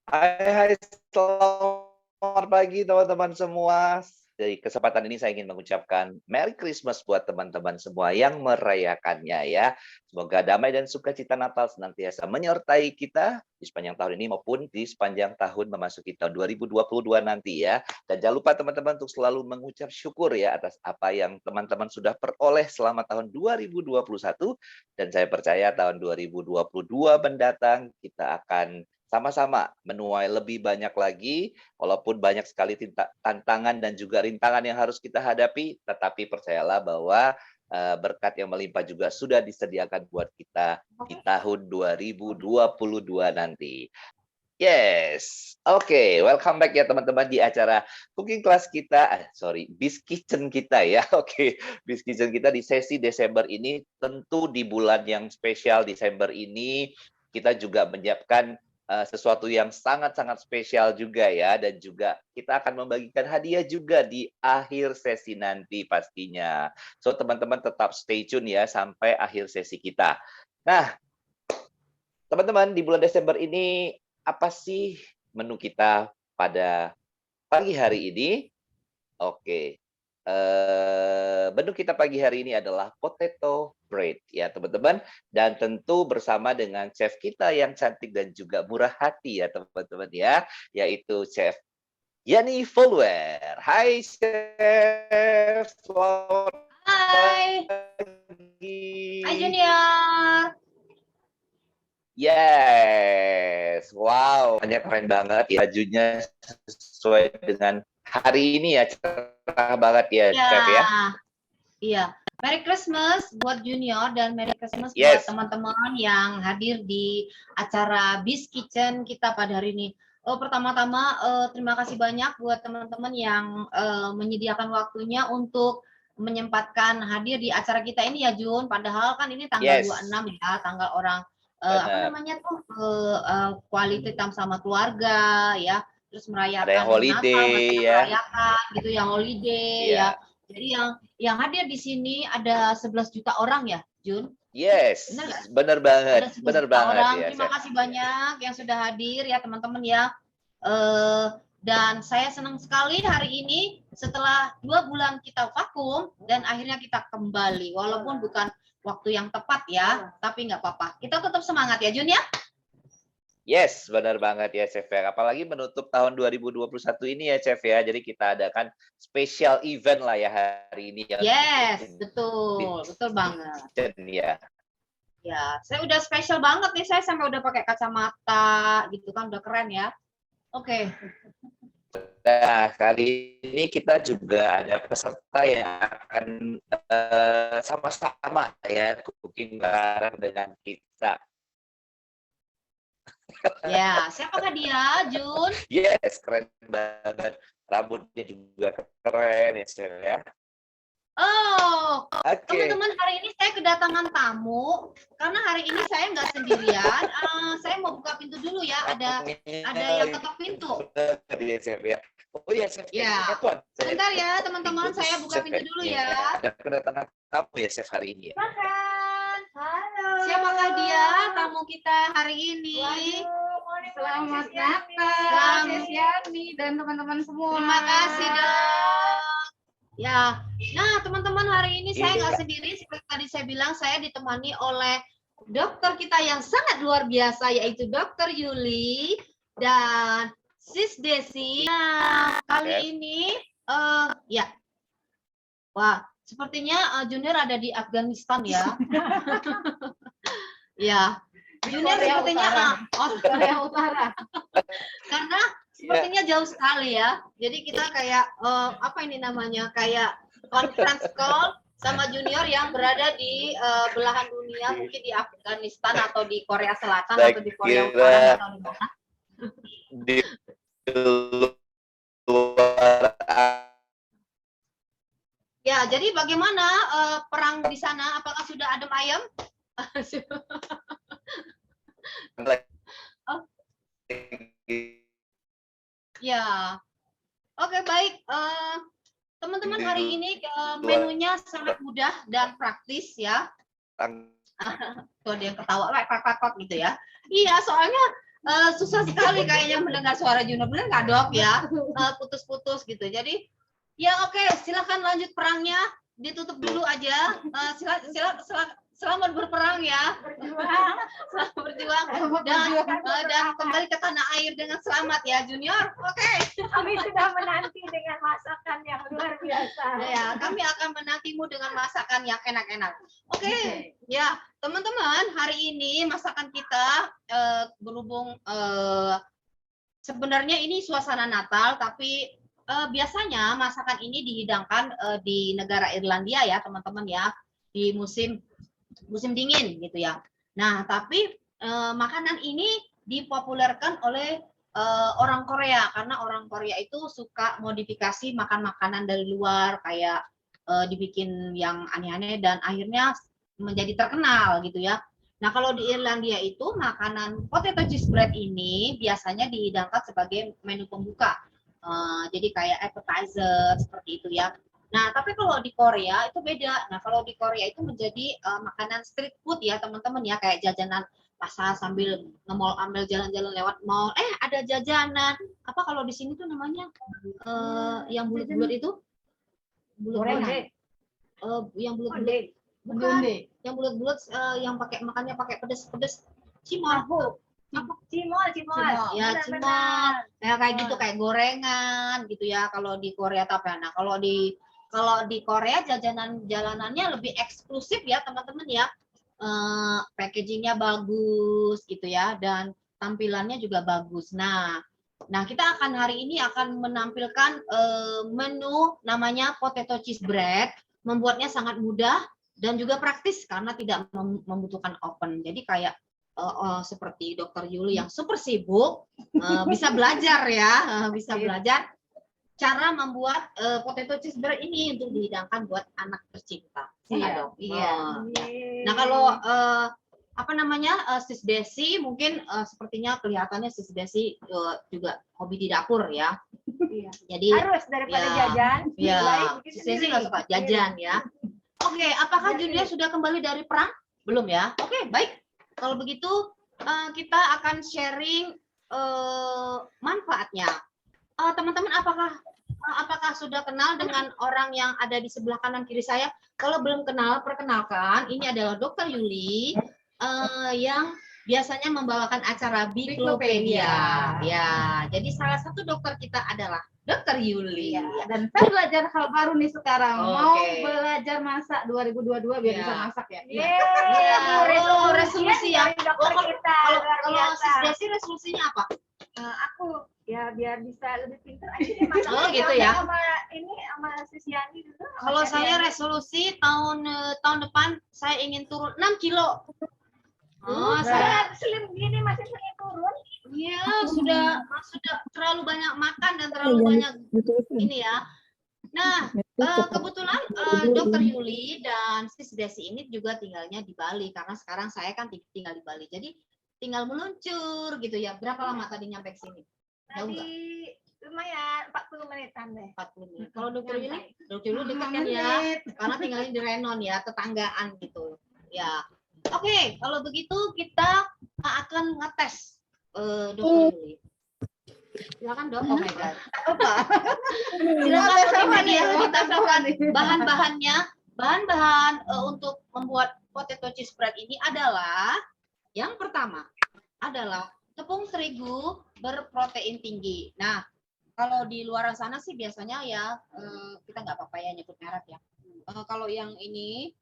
Hai, selamat pagi teman-teman semua. Di kesempatan ini saya ingin mengucapkan Merry Christmas buat teman-teman semua yang merayakannya ya. Semoga damai dan sukacita Natal senantiasa menyertai kita di sepanjang tahun ini maupun di sepanjang tahun memasuki tahun 2022 nanti ya. Dan jangan lupa teman-teman untuk selalu mengucap syukur ya atas apa yang teman-teman sudah peroleh selama tahun 2021, dan saya percaya tahun 2022 mendatang kita akan sama-sama menuai lebih banyak lagi, walaupun banyak sekali tantangan dan juga rintangan yang harus kita hadapi, tetapi percayalah bahwa berkat yang melimpah juga sudah disediakan buat kita di tahun 2022 nanti. Yes, oke, welcome back ya teman-teman di acara cooking class kita, Biz Kitchen kita ya. Oke, Biz Kitchen kita di sesi Desember ini, tentu di bulan yang spesial Desember ini, kita juga menyiapkan sesuatu yang sangat-sangat spesial juga ya, dan juga kita akan membagikan hadiah juga di akhir sesi nanti pastinya. So teman-teman tetap stay tune ya sampai akhir sesi kita. Nah, teman-teman di bulan Desember ini apa sih menu kita pada pagi hari ini? Oke, menu kita pagi hari ini adalah potato bread ya teman-teman, dan tentu bersama dengan chef kita yang cantik dan juga murah hati ya teman-teman ya, yaitu Chef Yani Folwer. Hai Chef, selamat Hai, pagi. Hai Junior. Yes, wow, banyak keren banget ya, bajunya sesuai dengan hari ini ya, cerah banget ya, Chef ya. Iya. Merry Christmas buat Junior dan Merry Christmas buat Yes, teman-teman yang hadir di acara Biz Kitchen kita pada hari ini. Pertama-tama terima kasih banyak buat teman-teman yang menyediakan waktunya untuk menyempatkan hadir di acara kita ini ya Jun. Padahal kan ini tanggal yes, 26 ya, tanggal orang apa benar. namanya tuh quality time sama keluarga ya, terus Ada yang merayakan Natal, banyak holiday ya, merayakan gitu yang holiday ya. iya. Jadi yang hadir di sini ada 11 juta orang ya, Jun? Yes, Benar nggak? Ada 11 benar juta banget orang. ya, Terima Chef. kasih banyak yang sudah hadir ya teman-teman ya. Dan saya senang sekali hari ini setelah 2 bulan kita vakum dan akhirnya kita kembali. Walaupun bukan waktu yang tepat ya, tapi nggak apa-apa. Kita tetap semangat ya, Jun ya. Yes, benar banget ya, Chef ya. Apalagi menutup tahun 2021 ini ya, Chef ya. Jadi kita adakan special event lah ya hari ini ya. Yes, betul, betul banget. Ya. Ya, saya udah spesial banget nih. Saya sampai udah pakai kacamata gitu kan, udah keren ya. Oke. Nah, kali ini kita juga ada peserta yang akan sama-sama ya cooking bareng dengan kita. Ya, siapakah dia, Jun? Yes, keren banget. Rambutnya juga keren ya, Chef ya. Oh, Oke. teman-teman, hari ini saya kedatangan tamu karena hari ini saya nggak sendirian. Saya mau buka pintu dulu ya. Ada yang ketok pintu. Ya. Oh iya, Chef. Ya. Sebentar ya, teman-teman. Saya buka pintu dulu ya. Ada kedatangan tamu ya, Chef, hari ini ya. Silakan. Halo. Siapakah dia tamu kita hari ini? Selamat Natal, Chef Yani dan teman-teman semua. Terima kasih dong. Ya, nah teman-teman, hari ini saya nggak sendiri. Seperti tadi saya bilang, saya ditemani oleh dokter kita yang sangat luar biasa, yaitu Dokter Yuli dan Sis Desi. Nah, kali ini, ya, wah, sepertinya Junior ada di Afghanistan ya. Ya, Junior sepertinya Korea Utara. karena sepertinya jauh sekali ya. Jadi kita kayak apa ini namanya? Kayak conference call sama Junior yang berada di belahan dunia, mungkin di Afghanistan atau di Korea Selatan atau di Korea Utara atau di mana. Di luar. Ya, jadi bagaimana perang di sana? Apakah sudah adem ayem? Oh. Ya, oke, baik. Teman-teman, hari ini menunya sangat mudah dan praktis ya. Tuh ada yang ketawa, pak gitu ya. Iya, soalnya susah sekali kayaknya mendengar suara Junior, benar nggak dok ya? Putus-putus gitu. Jadi ya oke, silakan lanjut perangnya, ditutup dulu aja. Selamat berperang ya. Selamat berjuang dan kembali ke tanah air dengan selamat ya Junior. Oke. Kami sudah menanti dengan masakan yang luar biasa. Ya, kami akan menantimu dengan masakan yang enak-enak. Oke. Ya, teman-teman, hari ini masakan kita berhubung sebenarnya ini suasana Natal, tapi biasanya masakan ini dihidangkan di negara Irlandia ya, teman-teman ya, di musim dingin gitu ya. Nah, tapi makanan ini dipopulerkan oleh orang Korea karena orang Korea itu suka modifikasi makan makanan dari luar kayak dibikin yang aneh-aneh dan akhirnya menjadi terkenal gitu ya. Nah, kalau di Irlandia itu makanan potato cheese bread ini biasanya dihidangkan sebagai menu pembuka. Jadi kayak appetizer seperti itu ya. Nah, tapi kalau di Korea itu beda. Nah, kalau di Korea itu menjadi makanan street food ya, teman-teman ya, kayak jajanan pasar sambil nge-mall, ambil jalan-jalan lewat mall. Ada jajanan. Apa kalau di sini tuh namanya yang bulat-bulat itu? Bulat-bulat. Yang bulat-bulat. Bukan. Yang bulat-bulat yang makannya pakai pedes-pedes. Cimol. Cimol. Ya, cimol. Ya, kayak gitu, kayak gorengan gitu ya kalau di Korea tapi. Nah, kalau di Korea jalanannya lebih eksklusif ya teman-teman ya, packagingnya bagus gitu ya dan tampilannya juga bagus. Nah kita akan hari ini akan menampilkan menu namanya potato cheese bread. Membuatnya sangat mudah dan juga praktis karena tidak membutuhkan oven. Jadi kayak seperti Dokter Yuli yang super sibuk bisa belajar ya, bisa belajar cara membuat potato cheese bread ini untuk dihidangkan buat anak tercinta. Iya. Nah, kalau Sis Desi mungkin sepertinya kelihatannya Sis Desi juga hobi di dapur ya. Iya. Jadi harus daripada jajan. Ya, Sis Desi nggak suka jajan ya. Oke, apakah Junior sudah kembali dari perang? Belum ya? Oke, baik. Kalau begitu kita akan sharing manfaatnya. Teman-teman, apakah sudah kenal dengan orang yang ada di sebelah kanan kiri saya? Kalau belum kenal, perkenalkan, ini adalah Dokter Yuli yang biasanya membawakan acara Biklopedia. Ya, jadi salah satu dokter kita adalah Dokter Yuli. Ya, dan saya belajar hal baru nih sekarang. Mau belajar masak 2022 biar bisa masak ya. Resolusi ya. Kalau Sis Desi resolusinya apa? Aku ya biar bisa lebih pintar aja deh masak. Gitu ya. Sama Sis Yani dulu. Kalau saya resolusi tahun depan saya ingin turun 6 kilo. Saya slim gini masih pengen turun. Iya, sudah terlalu banyak makan dan terlalu banyak ini ya. Nah, kebetulan Dokter Yuli dan Sis Desi ini juga tinggalnya di Bali karena sekarang saya kan tinggal di Bali. Jadi tinggal meluncur gitu ya. Berapa lama tadi nyampe ke sini? Jauh nggak? Lumayan 40 menitan deh. 40 menit. Kalau Dokter Yuli dekat kan ya, karena tinggalnya di Renon ya, tetanggaan gitu. Ya. Oke, kalau begitu kita akan ngetes Dokter Yuli. Silakan Dok. Oh my God. Silakan kita buat bahan-bahannya. Bahan-bahan untuk membuat potato cheese bread ini adalah yang pertama adalah tepung terigu berprotein tinggi. Nah, kalau di luar sana sih biasanya ya kita nggak apa-apa ya nyebut merek ya. Kalau yang ini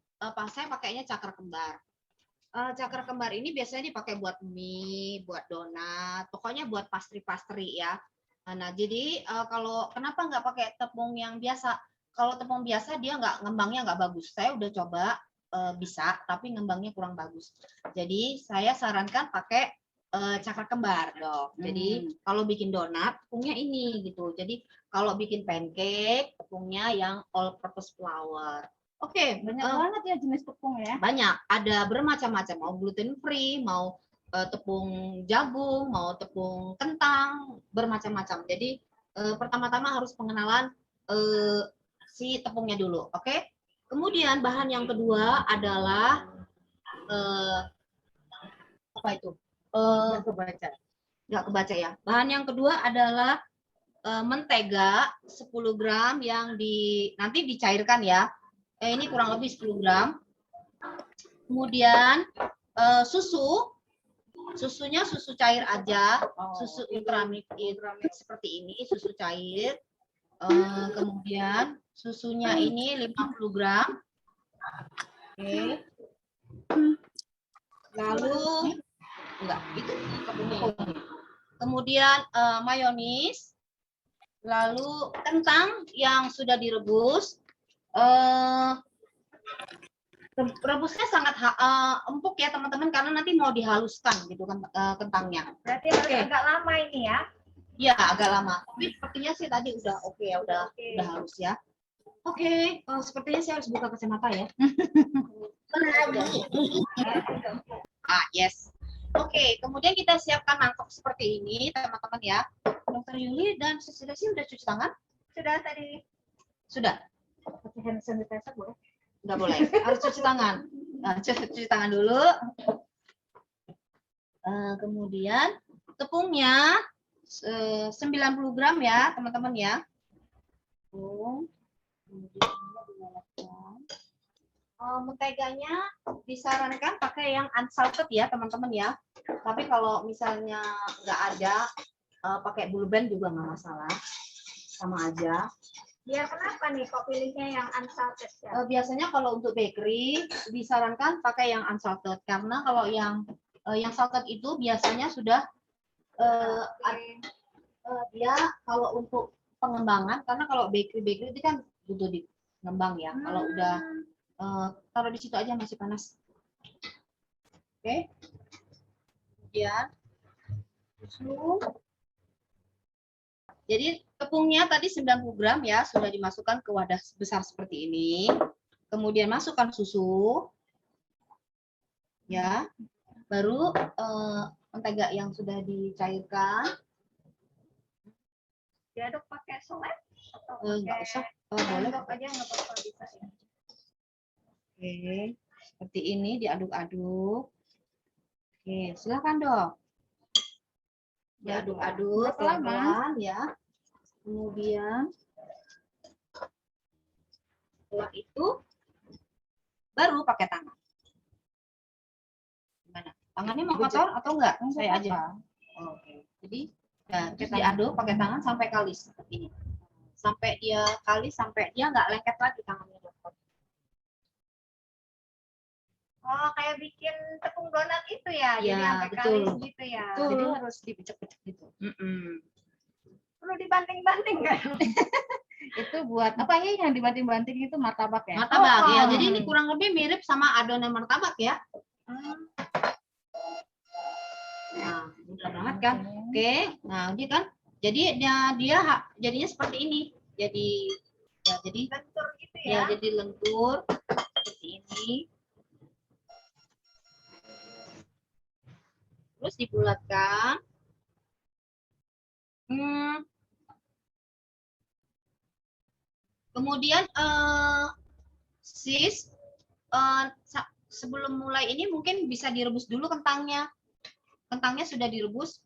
saya pakainya cakar kembar. Cakar kembar ini biasanya dipakai buat mie, buat donat, pokoknya buat pastry-pastry ya. Nah, jadi kalau kenapa nggak pakai tepung yang biasa? Kalau tepung biasa dia ngembangnya nggak bagus. Saya udah coba bisa, tapi ngembangnya kurang bagus. Jadi saya sarankan pakai cakar kembar, Dok. Jadi kalau bikin donat tepungnya ini gitu. Jadi kalau bikin pancake tepungnya yang all purpose flour. Oke, Banyak banget ya jenis tepung ya. banyak, ada bermacam-macam, mau gluten free, mau tepung jagung, mau tepung kentang, bermacam-macam. Jadi pertama-tama harus pengenalan si tepungnya dulu, oke? Kemudian bahan yang kedua adalah apa itu? nggak kebaca ya. Bahan yang kedua adalah mentega 10 gram yang nanti dicairkan ya. Ini kurang lebih 10 gram. Kemudian susunya susu cair aja, susu ultramilk seperti ini, susu cair. Kemudian susunya ini 50 gram. Oke. Lalu enggak itu kemudian mayonis, lalu kentang yang sudah direbus. Rebusnya sangat empuk ya teman-teman, karena nanti mau dihaluskan gitu kan kentangnya. Berarti harus agak lama ini ya? Ya agak lama. Tapi sepertinya sih tadi udah oke ya, udah halus ya. Oke, sepertinya saya harus buka kacamata ya. Yes. Oke, kemudian kita siapkan mangkok seperti ini teman-teman ya. Dokter Yuli dan Sudah sih udah cuci tangan? Sudah tadi. Sudah. Pakai hand sanitizer boleh? Nggak boleh, harus cuci tangan. Nah, cuci tangan dulu. Kemudian tepungnya 90 gram ya teman-teman ya. Menteganya disarankan pakai yang unsalted ya teman-teman ya. Tapi kalau misalnya nggak ada, pakai Blue Band juga nggak masalah, sama aja. Biar kenapa nih kok pilihnya yang unsalted ya? Biasanya kalau untuk bakery disarankan pakai yang unsalted, karena kalau yang salted itu biasanya sudah dia kalau untuk pengembangan, karena kalau bakery itu kan butuh dikembang ya. Kalau udah taruh di situ aja, masih panas. Oke. Kemudian susu. Jadi tepungnya tadi 90 gram ya, sudah dimasukkan ke wadah besar seperti ini. Kemudian masukkan susu. Ya. Baru mentega yang sudah dicairkan. Diaduk pakai selai atau Enggak usah. Boleh aja, nggak apa-apa, bisa ya. Oke, seperti ini diaduk-aduk. Oke, silakan dok. Diaduk-aduk pelan-pelan ya. Kemudian setelah itu baru pakai tangan. Gimana? Tangannya mau kotor atau enggak? Saya aja. Oke. Jadi terus diaduk pakai tangan sampai kalis seperti ini. Sampai dia kalis, sampai dia nggak lengket lagi tangannya dokter. Oh, kayak bikin tepung donat itu ya? Jadi Ya, sampai betul. kalis gitu ya? Betul. Jadi harus dipecek-pecek gitu. Perlu dibanting-banting kan? Itu buat apa ya yang dibanting-banting itu martabak ya? Martabak ya. Jadi ini kurang lebih mirip sama adonan martabak ya. Nah, mudah banget kan? Oke. Nah, ini kan. Jadi dia jadinya seperti ini. Jadi Lentur gitu ya, ya? jadi lentur seperti ini. Terus dibulatkan. Kemudian sebelum mulai ini mungkin bisa direbus dulu kentangnya. Kentangnya sudah direbus.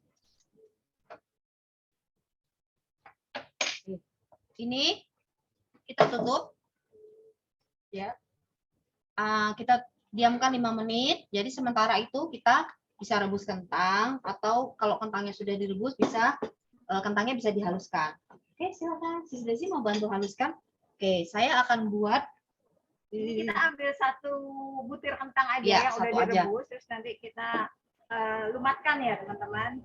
Ini kita tutup. Ya. Kita diamkan 5 menit. Jadi sementara itu kita bisa rebus kentang, atau kalau kentangnya sudah direbus bisa kentangnya bisa dihaluskan. Oke, silakan. Sis Desi mau bantu haluskan. Oke, saya akan buat. Kita ambil 1 butir kentang aja ya, yang udah direbus, terus nanti kita lumatkan ya teman-teman.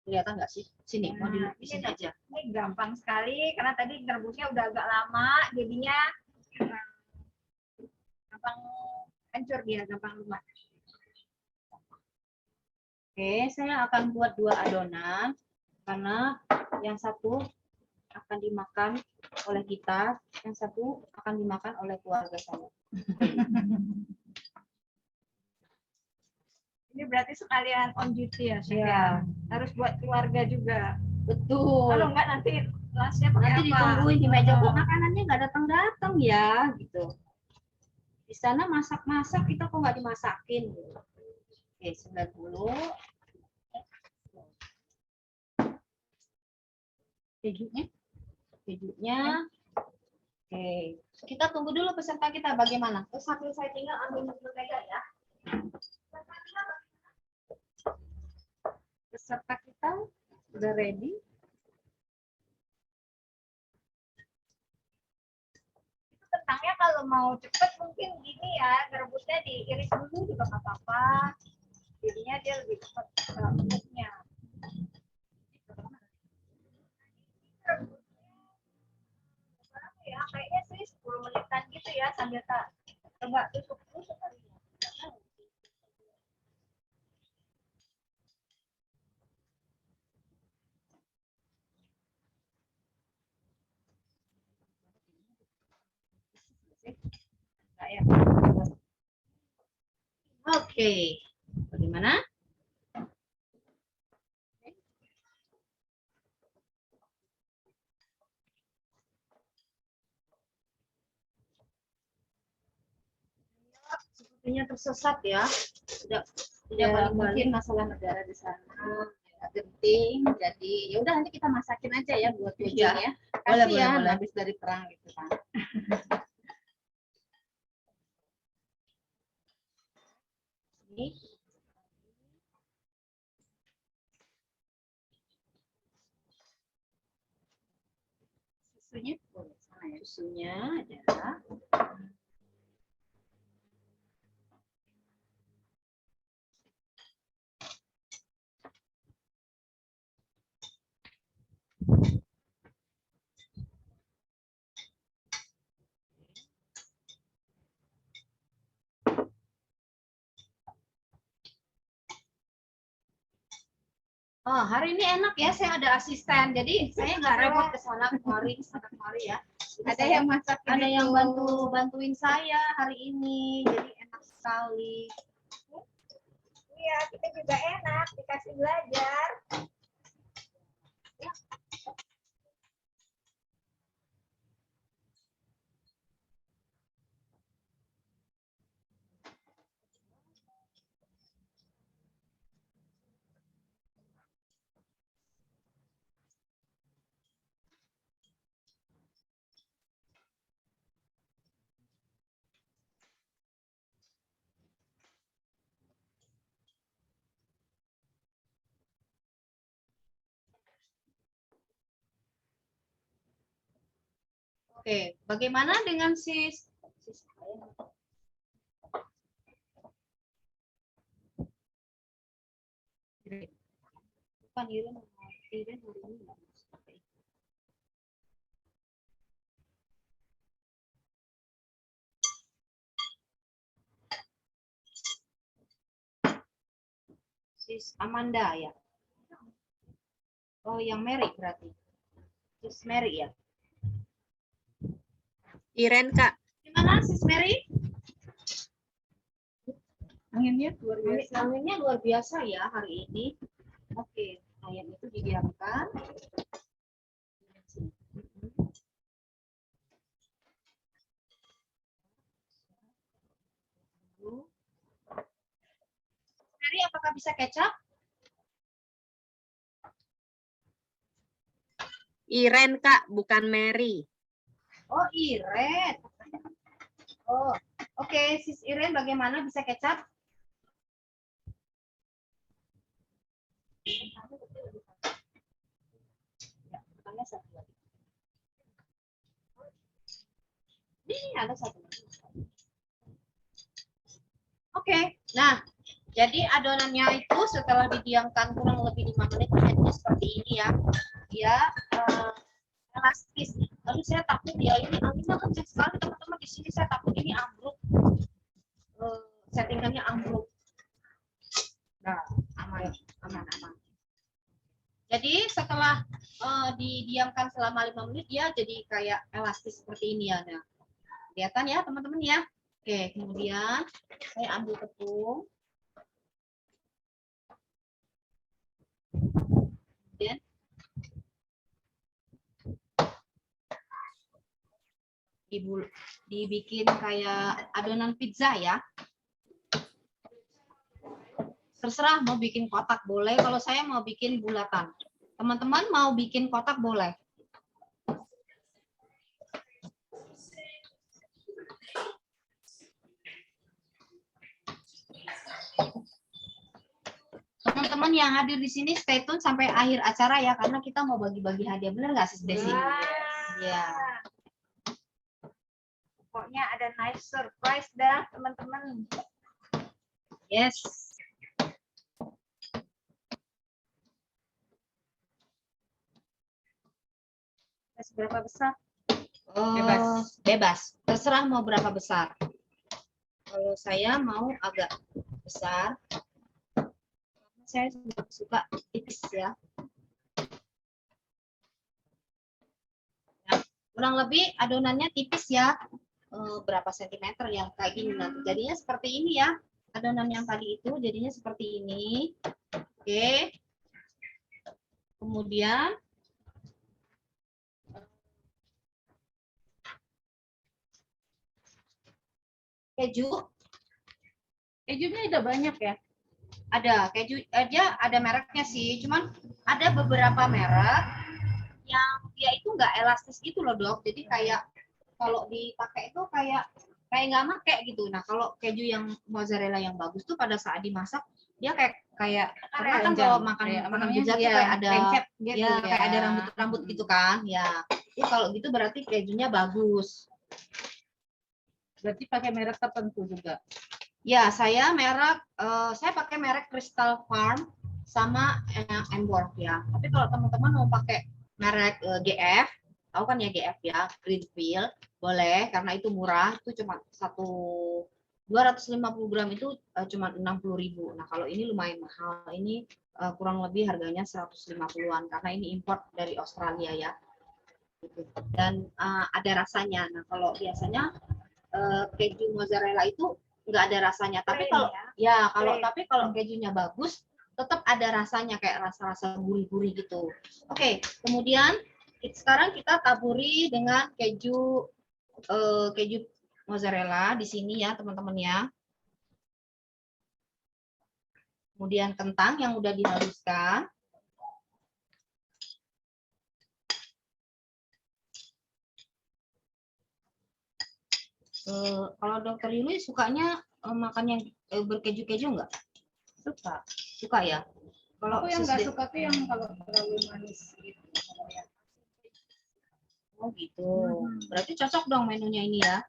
Kelihatan nggak sih? Sini, mau di sini aja. Ini gampang sekali karena tadi rebusnya udah agak lama, jadinya gampang hancur dia, gampang lumat. Oke, saya akan buat 2 adonan karena yang satu akan dimakan oleh kita, yang satu akan dimakan oleh keluarga saya. Ini berarti sekalian on duty ya, ya. Harus buat keluarga juga. Betul. Kalau enggak nanti kelasnya pakai nanti apa? Ditungguin di meja, kok makanannya nggak datang-datang ya, gitu. Di sana masak-masak, kita kok nggak dimasakin. Gitu. Oke, 90. Kejunya. Oke, kita tunggu dulu peserta kita bagaimana. Terus sambil saya tinggal ambil mentega ya. Peserta kita udah ready. Kentangnya kalau mau cepet mungkin gini ya, rebusnya diiris dulu juga nggak apa-apa. Jadinya dia lebih cepat empuknya. Ya, kayaknya sih 10 menitan gitu ya sambil tak coba tutup dulu sekali. Oke, bagaimana? Sepertinya tersesat ya. Tidak mungkin masalah negara di sana. Genting, jadi ya udah nanti kita masakin aja ya buat tujuannya. Kasihan habis dari perang gitu kan. Ini susunya boleh sana ya. Susunya adalah oh, hari ini enak ya, saya ada asisten, jadi saya nggak repot ke sana kemari ya. Ada yang masak, ada yang bantuin saya hari ini, jadi enak sekali. Iya, kita juga enak dikasih belajar. Ya. Oke, bagaimana dengan sis? Bukan Iren hari ini. Sis Amanda ya. Oh, yang Mary berarti. Sis Mary ya. Iren, Kak. Gimana Sis Mary? Anginnya luar biasa. Anginnya luar biasa ya hari ini. Oke, ayam itu didiamkan. Mary, apakah bisa kecap? Iren, Kak, bukan Mary. Oh, Iren. Oh, oke, Sis Iren bagaimana bisa kecap? Ini ada satu. Oke, nah jadi adonannya itu setelah didiamkan kurang lebih 5 menit jadinya seperti ini ya. Dia elastis. Lalu saya takut ya ini anginnya kencang sekali teman-teman, di sini saya takut ini ambruk. Settingannya ambruk. Nah, aman. Jadi setelah didiamkan selama 5 menit dia jadi kayak elastis seperti ini ya. Nah, kelihatan ya teman-teman ya. Oke, kemudian saya ambil tepung. Kemudian dibikin kayak adonan pizza ya. Terserah mau bikin kotak boleh, kalau saya mau bikin bulatan. Teman-teman mau bikin kotak boleh. teman-teman yang hadir di sini stay tune sampai akhir acara ya, karena kita mau bagi-bagi hadiah. Bener nggak Sis Desi? Ya. Pokoknya ada nice surprise dah teman-teman. Yes. Seberapa besar? Bebas. Bebas. Terserah mau berapa besar. Kalau saya mau agak besar. Saya suka tipis ya. Kurang lebih adonannya tipis ya. Berapa sentimeter yang kayak gini nanti. Jadinya seperti ini ya. Adonan yang tadi itu jadinya seperti ini. Oke. Kemudian keju. Kejunya udah banyak ya? Ada keju aja, ada mereknya sih. Cuman ada beberapa merek yang dia itu nggak elastis gitu loh dok. Jadi kayak kalau dipakai itu kayak nggak make gitu. Nah kalau keju yang mozzarella yang bagus tuh pada saat dimasak dia kayak karena kan kalau makan pizza tuh kayak ada gitu ya kayak ada rambut gitu kan ya. Jadi kalau gitu berarti kejunya bagus. Berarti pakai merek tertentu juga. Ya saya pakai merek Crystal Farm sama Emborg ya. Tapi kalau teman-teman mau pakai merek GF, tahu kan ya GF ya, Greenfield, boleh karena itu murah, itu cuma 250 gram itu cuma 60.000. Nah, kalau ini lumayan mahal. Ini kurang lebih harganya 150-an karena ini import dari Australia ya. Dan ada rasanya. Nah, kalau biasanya keju mozzarella itu nggak ada rasanya. Tapi kalau kejunya bagus, tetap ada rasanya kayak rasa-rasa gurih-gurih gitu. Oke, kemudian sekarang kita taburi dengan keju mozzarella di sini ya teman-teman ya. Kemudian kentang yang udah dihaluskan. Kalau Dokter Yuli sukanya makan yang berkeju-keju nggak? Suka ya. Kalau Aku yang nggak suka tuh yang kalau terlalu manis gitu. Oh gitu. Berarti cocok dong menunya ini ya.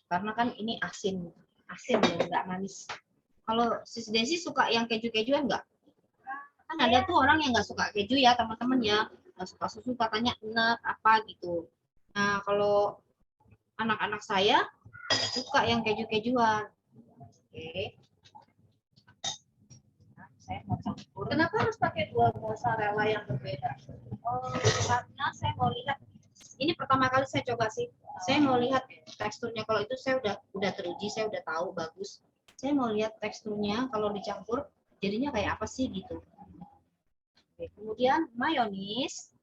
Karena kan ini asin ya, nggak manis. Kalau Sis Desi suka yang keju-kejuan nggak? Kan ada tuh orang yang nggak suka keju ya teman-teman ya. Nggak suka susu katanya enak apa gitu. Nah kalau anak-anak saya suka yang keju-kejuan. Oke. Nah, saya mau campur. Kenapa harus pakai dua mozzarella yang berbeda? Karena saya mau lihat. Ini pertama kali saya coba sih. Saya mau lihat teksturnya. Kalau itu saya udah teruji, saya udah tahu bagus. Saya mau lihat teksturnya kalau dicampur jadinya kayak apa sih gitu. Oke, kemudian mayonis.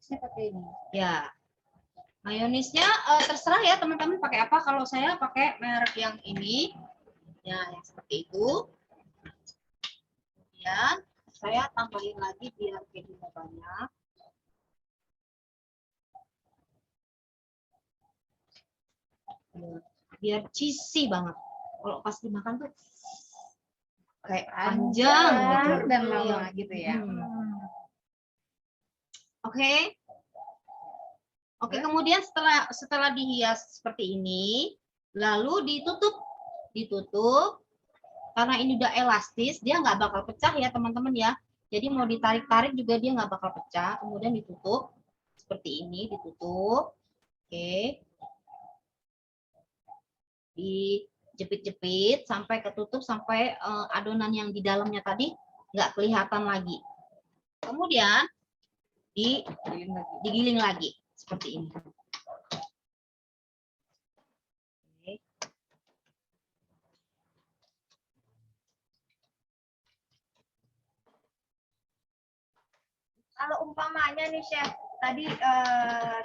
Saya pakai ini. Ya. Mayonisnya terserah ya teman-teman pakai apa. Kalau saya pakai merek yang ini. Ya, yang seperti itu. Kemudian saya tambahin lagi biar kejunya banyak. Biar cheesy banget. Kalau pas dimakan tuh kayak panjang gitu dan lama gitu ya. Oke. Oke, kemudian setelah dihias seperti ini, lalu ditutup. Karena ini udah elastis, dia nggak bakal pecah ya teman-teman ya. Jadi mau ditarik-tarik juga dia nggak bakal pecah. Kemudian ditutup seperti ini, ditutup. Oke. Dijepit-jepit sampai ketutup sampai adonan yang di dalamnya tadi nggak kelihatan lagi. Kemudian digiling lagi seperti ini. Oke. Kalau umpamanya nih Chef, tadi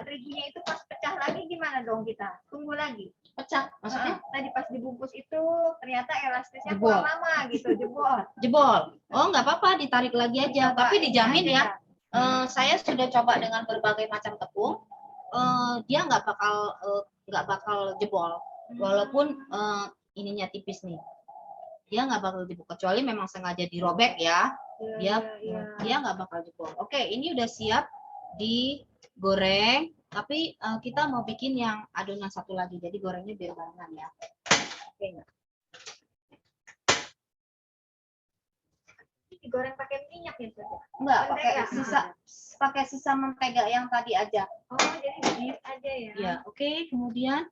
terigunya itu pas pecah lagi gimana dong kita? Tunggu lagi. Pecah, maksudnya Tadi pas dibungkus itu ternyata elastisnya Jebol. kurang lama gitu, jebol. jebol. Oh, nggak apa-apa, ditarik lagi aja. Coba Tapi dijamin ini ya, aja. saya sudah coba dengan berbagai macam tepung, dia nggak bakal jebol. Walaupun ininya tipis nih, dia nggak bakal jebol. Kecuali memang sengaja dirobek ya, dia dia nggak bakal jebol. Oke, ini udah siap digoreng. Tapi kita mau bikin yang adonan satu lagi, jadi gorengnya biar barengan ya. Oke, nggak? Digoreng pakai minyak ya saja. Enggak, Mentega. pakai sisa mentega yang tadi aja. Oh, jadi sedikit aja ya. Ya, oke. Kemudian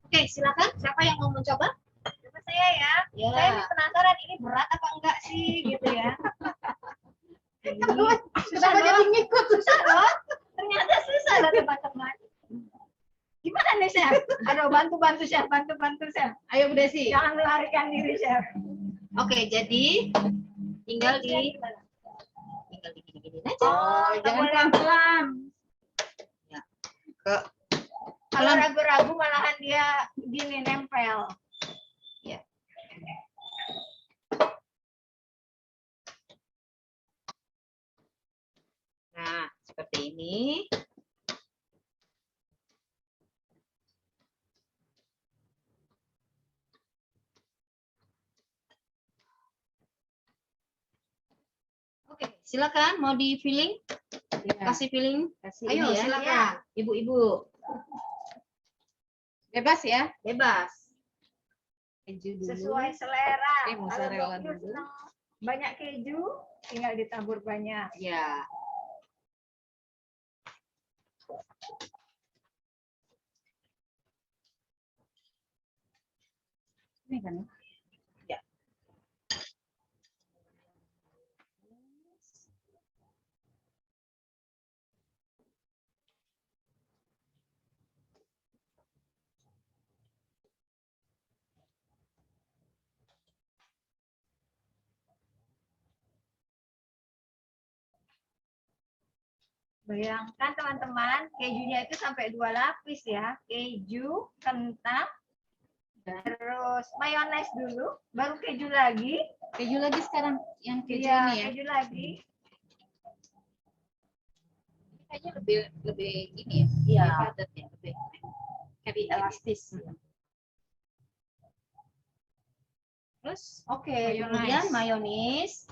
oke, silakan. Siapa yang mau mencoba? Coba saya ya. Ya. Saya nih penasaran ini berat apa enggak sih gitu ya. Kenapa jadi ngikut? Susah loh. Ternyata susah loh teman-teman. Gimana nih Chef? Aduh, bantu Chef, bantu Chef. Ayo Bu Desi. Jangan melarikan diri Chef. Oke, jadi tinggal digini-gini aja. Oh, jangan pelan-pelan. Ya. Kalau ragu-ragu malahan dia gini nempel. Ya. Nah, seperti ini. Oke, silakan mau di filling, kasih filling. Kasih Ayo, ini ya. silakan, ibu-ibu. Bebas ya. Bebas. Keju dulu. Sesuai selera. Mozzarella Kalau Dokter dulu. senang banyak keju, tinggal ditabur banyak. Ya. Ini kan. Ya. Bayangkan teman-teman, kejunya itu sampai 2 lapis ya. Keju, kentang, terus mayones dulu, baru keju lagi. Keju lagi sekarang yang keju Iya, ini ya. keju lagi. Kayaknya lebih ini ya. Iya. Lebih padat ya, lebih Lebih elastis. Terus Oke, Mayones. kemudian mayonis.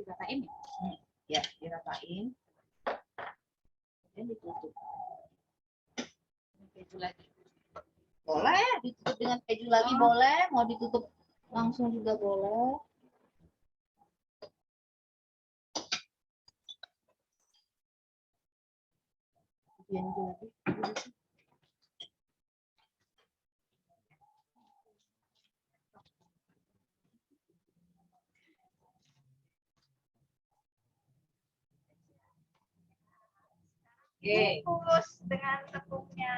diratain ya. Ya, diratain. Dan ditutup. Keju lagi. Boleh, ditutup dengan keju lagi boleh, mau ditutup langsung juga boleh. Kemudian itu lagi. Oke. Bungkus dengan tepungnya.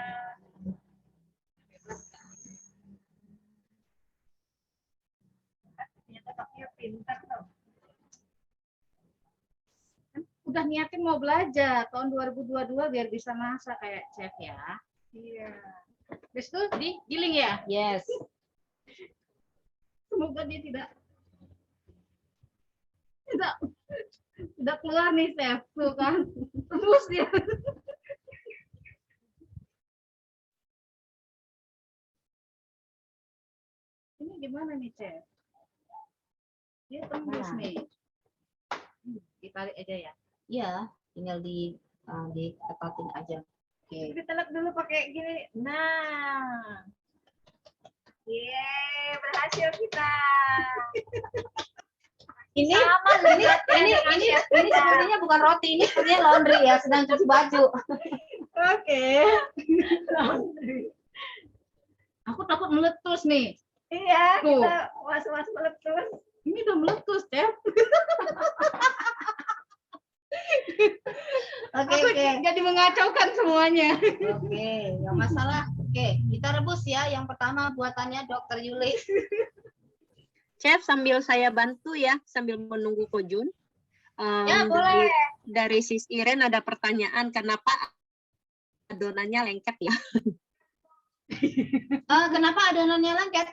Ternyata kakaknya pintar loh. Udah niatin mau belajar tahun 2022 biar bisa masak kayak chef ya. Iya. Terus tuh digiling ya. Yes. Semoga dia tidak keluar nih chef tuh kan. Terus dia. Ini gimana nih chef? Dia tembus Nah. nih. Ditarik aja ya. Iya, tinggal diketatin aja. Oke. Ditelek dulu pakai gini. Nah. Yeay, berhasil kita. Ini Sama ini sepertinya bukan roti, ini sepertinya laundry ya, sedang cuci baju. Oke. Aku takut meletus nih. Iya, Tuh. kita was-was meletus. Ini udah meletus chef. jadi mengacaukan semuanya. Oke, yang masalah. Oke, kita rebus ya. Yang pertama buatannya Dokter Yuli. Chef, sambil saya bantu ya, sambil menunggu Kojun. Ya, boleh. Dari Sis Iren ada pertanyaan, kenapa adonannya lengket ya? Kenapa adonannya lengket?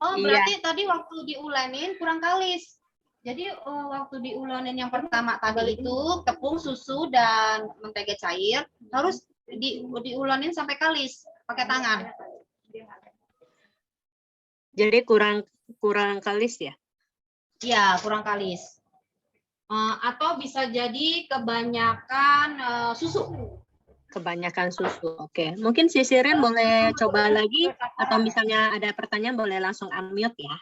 Oh, Iya. berarti tadi waktu diulanin kurang kalis. Jadi waktu diulanin yang pertama tadi itu tepung, susu, dan mentega cair harus diulanin sampai kalis pakai tangan. Jadi kurang kalis ya? Iya, kurang kalis. Atau bisa jadi kebanyakan susu. Kebanyakan susu. Oke, mungkin Sis Iren boleh coba lagi, atau misalnya ada pertanyaan boleh langsung unmute ya.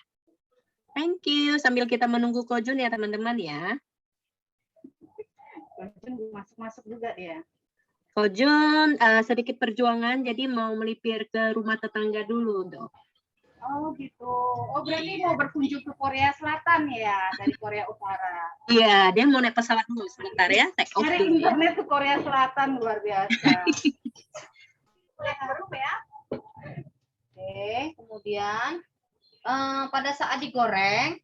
Thank you. Sambil kita menunggu Kojun ya teman-teman ya. Masuk juga dia. Kojun sedikit perjuangan, jadi mau melipir ke rumah tetangga dulu dong. Oh gitu. Oh berarti mau berkunjung ke Korea Selatan ya dari Korea Utara. Iya, dia mau naik pesawat dulu sebentar ya. Take off Dari dulu ya. internet ke Korea Selatan luar biasa. Baru ya. Oke, kemudian pada saat digoreng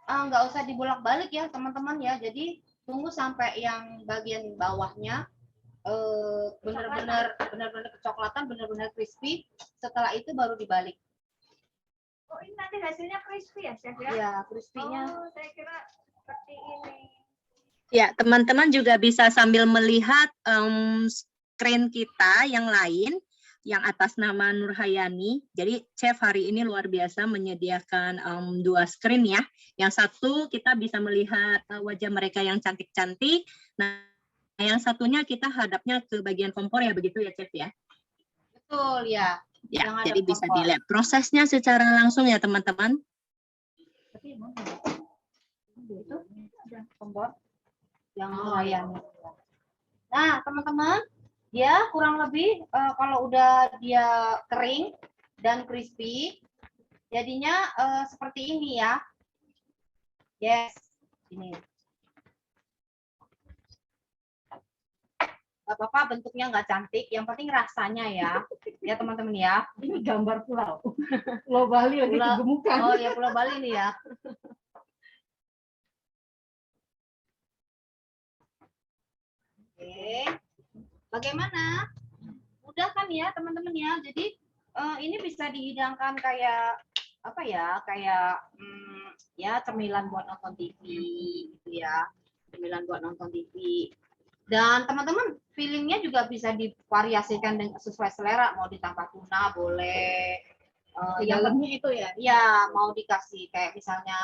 nggak usah dibolak-balik ya teman-teman ya. Jadi tunggu sampai yang bagian bawahnya benar-benar kecoklatan, benar-benar crispy. Setelah itu baru dibalik. Oh, ini nanti hasilnya crispy ya, Chef ya? Ya, crispy-nya. Oh, saya kira seperti ini. Ya, teman-teman juga bisa sambil melihat screen kita yang lain, yang atas nama Nurhayani. Jadi, Chef hari ini luar biasa menyediakan 2 screen ya. Yang satu kita bisa melihat wajah mereka yang cantik-cantik. Nah, yang satunya kita hadapnya ke bagian kompor ya, begitu ya, Chef ya? Betul ya. Ya, Yang ada jadi bisa kompor. dilihat prosesnya secara langsung ya, teman-teman. Itu kompor yang melayani. Nah, teman-teman, dia kurang lebih kalau udah dia kering dan crispy, jadinya seperti ini ya. Yes, ini. Gak apa-apa bentuknya nggak cantik, yang penting rasanya ya. Ya teman-teman ya. Ini gambar pulau. Pulau Bali lagi Pulau- kegemukan. Oh ya, Pulau Bali nih ya. Oke. Bagaimana? Mudah kan ya teman-teman ya. Jadi ini bisa dihidangkan kayak apa ya? Kayak ya cemilan buat nonton TV gitu ya. Cemilan buat nonton TV. Dan teman-teman feelingnya juga bisa divariasikan dengan sesuai selera. Mau ditambah tuna boleh. Di dalamnya itu ya. Ya mau dikasih kayak misalnya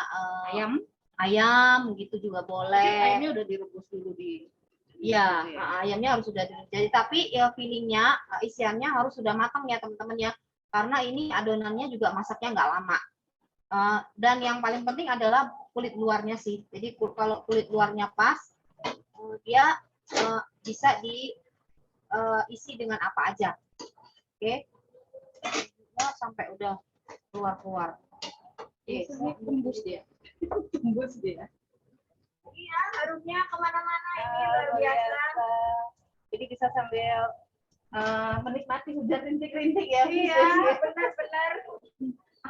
ayam gitu juga boleh. Ayamnya udah direbus dulu di. Iya, Gitu ayamnya harus sudah jadi, tapi ya feelingnya isiannya harus sudah matang ya teman-teman ya, karena ini adonannya juga masaknya nggak lama. Dan yang paling penting adalah kulit luarnya sih. Jadi kalau kulit luarnya pas, dia bisa diisi dengan apa aja. Oke, sampai udah keluar. Tembus dia. Tembus dia. Iya, harumnya kemana-mana ini luar biasa. Jadi bisa sambil menikmati hujan rintik-rintik ya. Iya, benar-benar.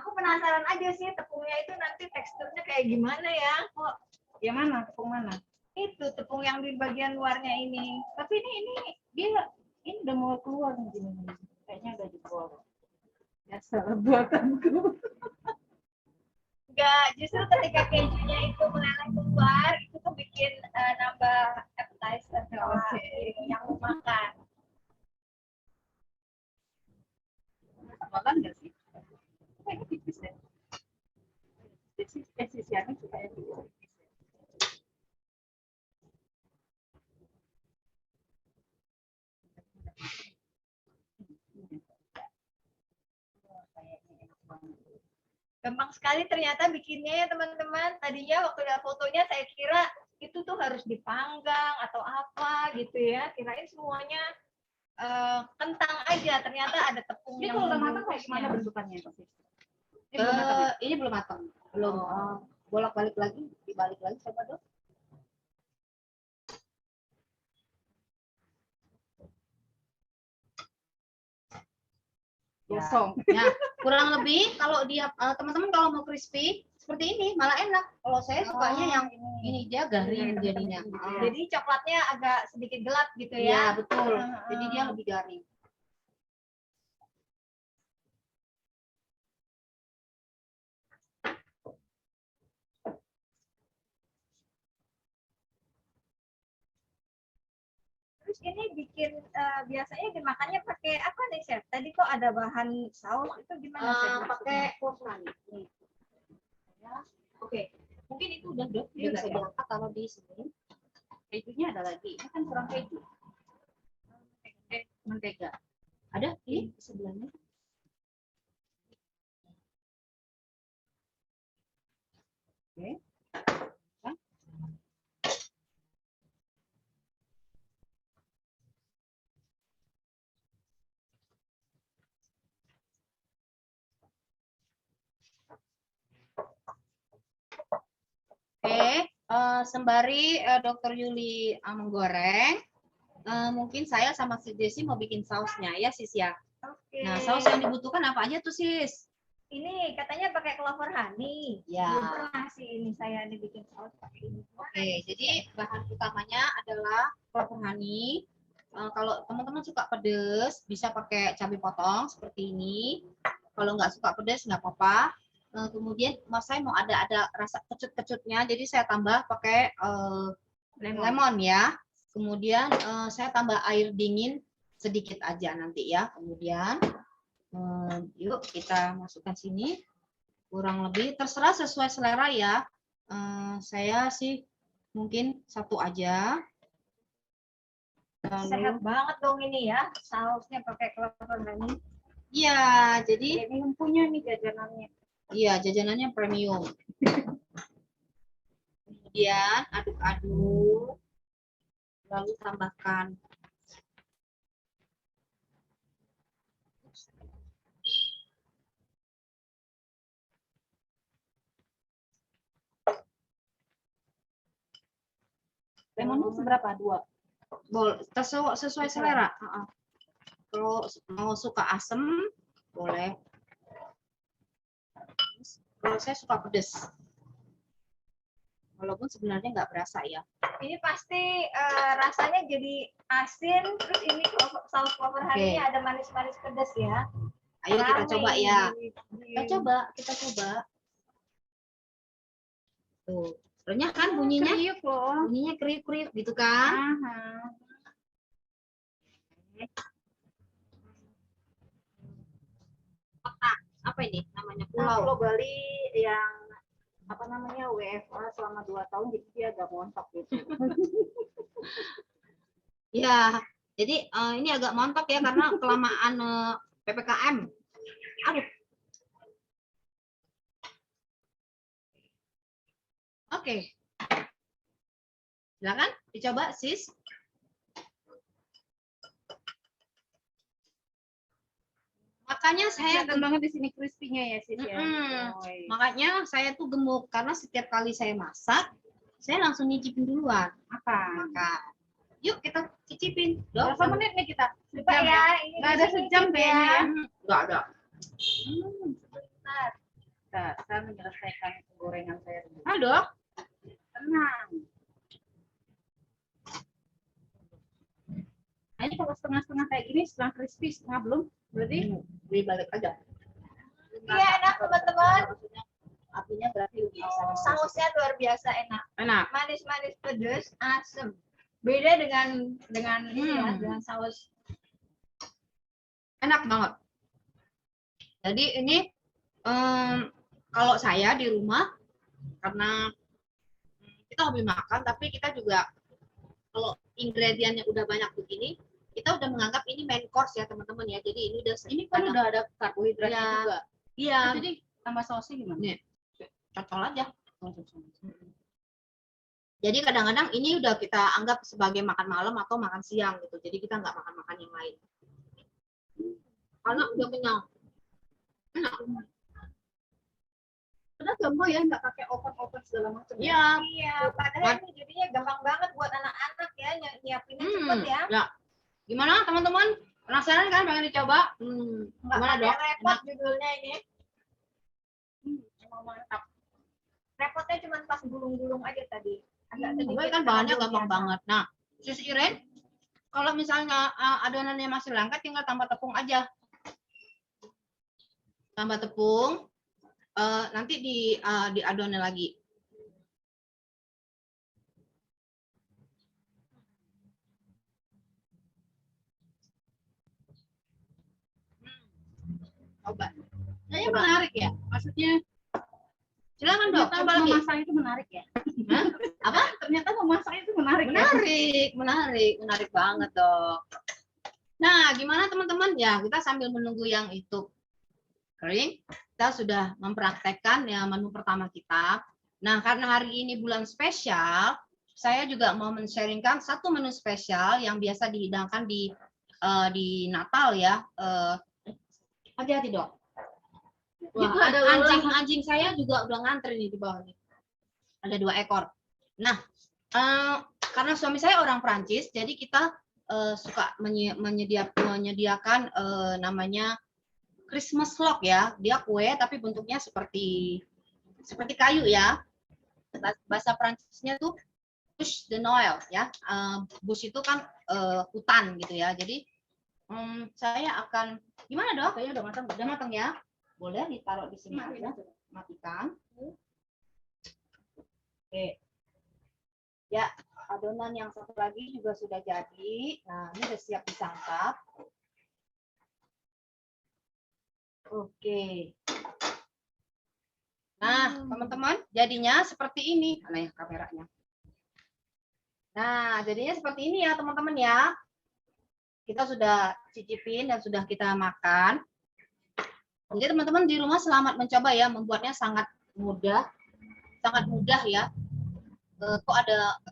Aku penasaran aja sih tepungnya itu nanti teksturnya kayak gimana ya? Kok Yang mana? Tepung mana? itu tepung yang di bagian luarnya ini. Tapi ini dia ini udah mau keluar nih gini. Kayaknya udah keluar. Ya salah buatanku. Enggak, justru ketika kejunya itu meleleh keluar, itu tuh bikin nambah appetizer yang mau makan. Makan nggak sih? Kayaknya tipis deh. Sisiannya supaya tipis. Gampang sekali ternyata bikinnya ya teman-teman. Tadinya waktu lihat fotonya saya kira itu tuh harus dipanggang atau apa gitu ya. Kirain semuanya kentang aja. Ternyata ada tepung Ini yang kalau udah matang kayak membungkusnya. gimana bentukannya? Ini belum matang ya? Ini belum matang, belum. Bolak-balik lagi, dibalik lagi coba dong. Gosong. Ya, kurang lebih kalau dia teman-teman kalau mau crispy seperti ini malah enak. Kalau saya sukanya yang ini dia garing jadinya. Jadi coklatnya agak sedikit gelap gitu Iya, ya. betul. Jadi dia lebih garing. Terus ini bikin biasanya dimakannya pakai apa nih chef? Tadi kok ada bahan saus itu gimana chef? Pakai porcelain. Ya. Oke. Mungkin itu udah dok. Iya, Bisa udah ya. diangkat taruh di sini. Kejunya ada lagi. Ini kan kurang keju. Mentega. Ada ini di sebelahnya. Oke. Oke, sembari Dokter Yuli menggoreng, mungkin saya sama si Desi mau bikin sausnya ya sis ya. Oke. Nah, saus yang dibutuhkan apa aja tuh sis? Ini katanya pakai clover honey. Ya. Belum pernah sih ini saya dibikin saus pakai ini. Oke, jadi bahan utamanya adalah clover honey. Kalau teman-teman suka pedas, bisa pakai cabai potong seperti ini. Kalau nggak suka pedas nggak apa-apa. Kemudian saya mau ada rasa kecut-kecutnya, jadi saya tambah pakai lemon ya. Kemudian saya tambah air dingin sedikit aja nanti ya. Kemudian yuk kita masukkan sini. Kurang lebih terserah sesuai selera ya. Saya sih mungkin satu aja. Sehat banget dong ini ya, sausnya pakai clover honey. Iya, jadi Ini punya nih jajanannya. iya jajanannya premium. Kemudian aduk-aduk, lalu tambahkan Lemonnya seberapa? 2. sesuai selera. Kalau mau suka asam boleh. Kalau saya suka pedas. Walaupun sebenarnya nggak berasa ya. Ini pasti rasanya jadi asin, terus ini saus clover honey ada manis-manis pedas ya. Ayo kita Rame coba ya. di- Kita coba. Tuh, renyah kan bunyinya? Kriuk loh. Bunyinya kriuk-kriuk gitu kan? Aha. Apa ini namanya? Pulau Pulau. Bali yang apa namanya WFA selama 2 tahun, jadi dia agak montok gitu. Ya, jadi ini agak montok ya karena kelamaan PPKM. Aduh. Oke. Silakan dicoba, sis. Makanya saya Kelihatan banget di sini crispy-nya ya sis ya. Mm-mm. Oh, iya. makanya saya tuh gemuk karena setiap kali saya masak, saya langsung nyicipin duluan. Apa? Makan. Yuk kita cicipin. Berapa menit nih kita? Coba Sejam ya, ini Nggak ada di sini sejam gitu kayaknya ya. Enggak ada. Sebentar. Saya menyelesaikan gorengan saya dulu. Ada. Tenang. Nah, ini kalau setengah-setengah kayak gini, setengah crispy, setengah belum. Berarti Beli balik aja. Iya enak teman-teman. Artinya berarti lebih Sausnya luar biasa enak. enak. Manis-manis pedas, asem. Beda dengan ini ya, dengan saus. Enak banget. Jadi ini kalau saya di rumah karena kita hobi makan, tapi kita juga kalau ingredientnya udah banyak begini, kita udah menganggap ini main course ya teman-teman ya. Jadi ini kan udah ada karbohidratnya Ya. juga. Iya, Jadi tambah sausnya gimana? Nih. cocok aja. Jadi kadang-kadang ini udah kita anggap sebagai makan malam atau makan siang gitu. Jadi kita nggak makan-makan yang lain. Karena udah kenyang. Enak. Udah gampang ya, nggak pakai oven segala macam. Iya. Iya, padahal ini jadinya gampang banget buat anak-anak ya, nyiapinnya cepet ya. Ya. Gimana teman-teman? Penasaran kan pengen dicoba? Nggak Gimana pakai dok? repot Enak. judulnya ini. Emang mantap. Repotnya cuma pas gulung-gulung aja tadi. Agak sedikit. Gue kan bahannya terlalu gampang biasa. banget. Nah, Sis Iren, kalau misalnya adonannya masih lengket, tinggal tambah tepung aja. Tambah tepung, nanti di adonnya lagi. Coba. Kayaknya menarik ya. Maksudnya Silakan dok, ternyata coba lagi. memasak itu menarik ya. Hah? Apa? Ternyata memasak itu menarik ya. Menarik banget dok. Nah, gimana teman-teman? Ya, kita sambil menunggu yang itu kering, kita sudah mempraktekkan ya menu pertama kita. Nah, karena hari ini bulan spesial, saya juga mau men-sharingkan satu menu spesial yang biasa dihidangkan di Natal ya. Hati-hati dok. Wah, Itu ada adalah- anjing saya juga udah ngantri nih di bawah nih. Ada 2 ekor. Nah, karena suami saya orang Prancis, jadi kita suka menyediakan namanya Christmas log ya. Dia kue tapi bentuknya seperti kayu ya. Bahasa Prancisnya tuh bush de Noël ya. Bush itu kan hutan gitu ya. Jadi saya akan gimana dok? Kayaknya udah matang ya. Boleh ditaruh di sini aja. Matikan. Oke. Ya, adonan yang satu lagi juga sudah jadi. Nah, ini udah siap disantap. Oke. Nah, teman-teman, jadinya seperti ini. Mana ya kameranya? Nah, jadinya seperti ini ya, teman-teman ya. Kita sudah cicipin dan sudah kita makan. Jadi teman-teman di rumah selamat mencoba ya, membuatnya sangat mudah ya. Kok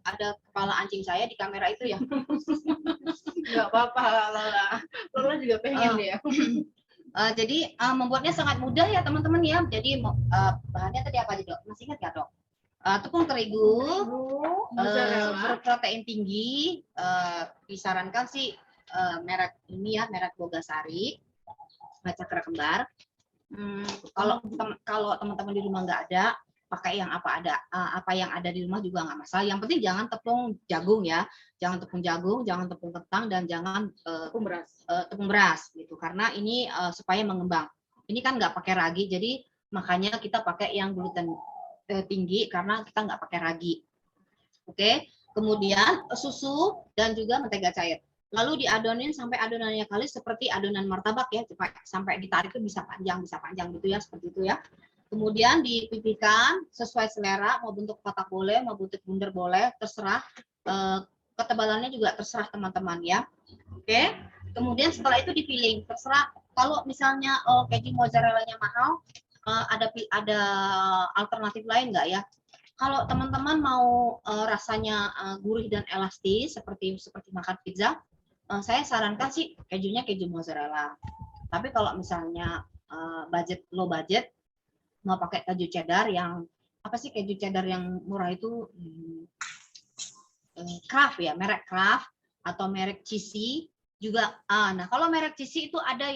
ada kepala anjing saya di kamera itu ya? Nggak apa-apa, Lola juga pengen deh. Jadi membuatnya sangat mudah ya teman-teman ya. Jadi bahannya tadi apa aja dok? Masih ingat nggak dok? Tepung terigu, berprotein tinggi, disarankan sih merek ini ya, merek Bogasari, Cakra Kembar. Kalau teman-teman di rumah nggak ada, pakai yang apa yang ada di rumah juga nggak masalah. Yang penting jangan tepung jagung ya, jangan tepung jagung, jangan tepung ketan, dan jangan tepung beras gitu. Karena ini supaya mengembang. Ini kan nggak pakai ragi, jadi makanya kita pakai yang gluten tinggi karena kita nggak pakai ragi. Oke, kemudian susu dan juga mentega cair. Lalu diadonin sampai adonannya kalis seperti adonan martabak ya, sampai ditarik itu bisa panjang gitu ya, seperti itu ya. Kemudian dipipihkan sesuai selera, mau bentuk kotak boleh, mau bentuk bundar boleh, terserah. Ketebalannya juga terserah teman-teman ya. Oke. Kemudian setelah itu dipiling, terserah. Kalau misalnya keju mozzarella-nya mahal, ada alternatif lain nggak ya? Kalau teman-teman mau rasanya gurih dan elastis seperti makan pizza, saya sarankan sih kejunya keju mozzarella. Tapi kalau misalnya low budget, mau pakai keju cheddar yang apa sih, keju cheddar yang murah itu Kraft ya, merek Kraft atau merek Cheesy juga. Nah kalau merek Cheesy itu ada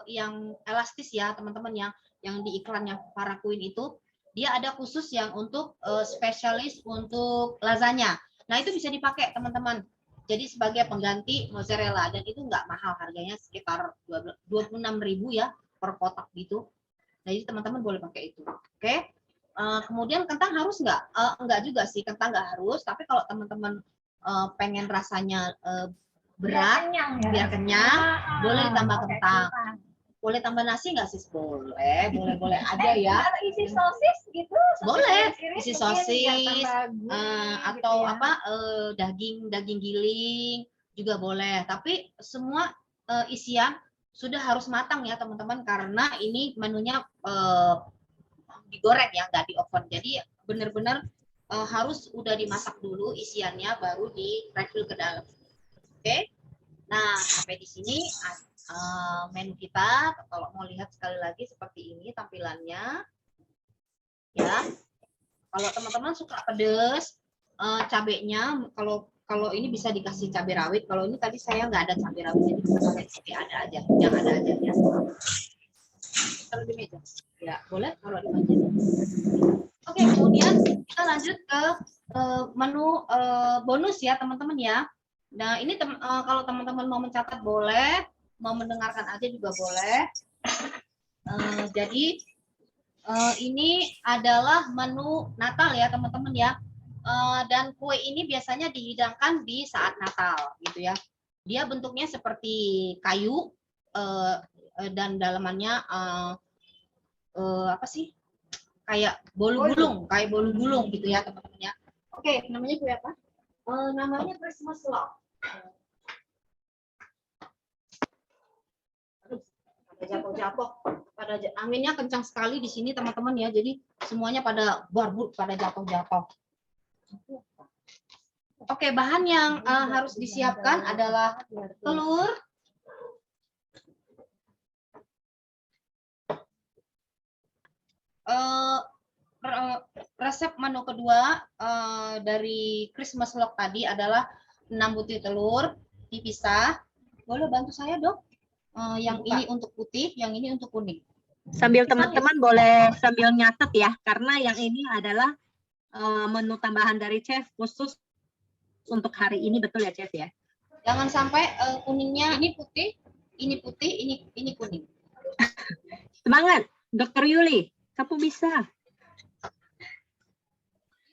yang elastis ya teman-teman, yang di iklannya para Queen itu dia ada khusus yang untuk spesialis untuk lasagna. Nah itu bisa dipakai teman-teman. Jadi sebagai pengganti mozzarella, dan itu nggak mahal, harganya sekitar 26.000 ya per kotak gitu. Jadi teman-teman boleh pakai itu. Oke. Kemudian kentang harus nggak? Nggak juga sih, kentang nggak harus. Tapi kalau teman-teman pengen rasanya berat, biar kenyang, boleh ditambah kentang. Boleh tambah nasi nggak sih? Boleh aja ya. Kalau isi sosis gitu? Boleh, Sosis isi mungkin sosis, biar tambah gurih atau gitu ya. apa daging giling juga boleh. Tapi semua isian sudah harus matang ya teman-teman, karena ini menunya digoreng ya, nggak di oven. Jadi benar-benar harus udah dimasak dulu isiannya, baru di refill ke dalam. Oke. Nah sampai di sini menu kita. Kalau mau lihat sekali lagi seperti ini tampilannya ya. Kalau teman-teman suka pedas, cabenya, kalau kalau ini bisa dikasih cabai rawit. Kalau ini tadi saya nggak ada cabai rawit, jadi kita pakai seperti ada aja, yang ada aja ya. Taruh di meja. Ya, boleh kalau di meja. Oke, kemudian kita lanjut ke menu bonus ya teman-teman ya. Nah ini kalau teman-teman mau mencatat boleh, mau mendengarkan aja juga boleh. Jadi ini adalah menu Natal ya teman-teman ya. Dan kue ini biasanya dihidangkan di saat Natal gitu ya. Dia bentuknya seperti kayu dan dalamannya apa sih? Kayak bolu gulung gitu ya teman-teman ya. Oke, namanya kue apa? Namanya Christmas log. Jatuh-jatuh, anginnya kencang sekali di sini teman-teman ya. Jadi semuanya pada barbut, pada jatuh-jatuh. Oke, bahan yang harus disiapkan adalah telur, resep menu kedua dari Christmas log tadi adalah 6 butir telur dipisah. Boleh bantu saya dok? Yang ini untuk putih, yang ini untuk kuning. Sambil teman-teman boleh sambil nyatet ya, karena yang ini adalah menu tambahan dari chef khusus untuk hari ini, betul ya chef ya? Jangan sampai kuningnya ini putih, ini kuning. Semangat, Dr. Yuli, kamu bisa.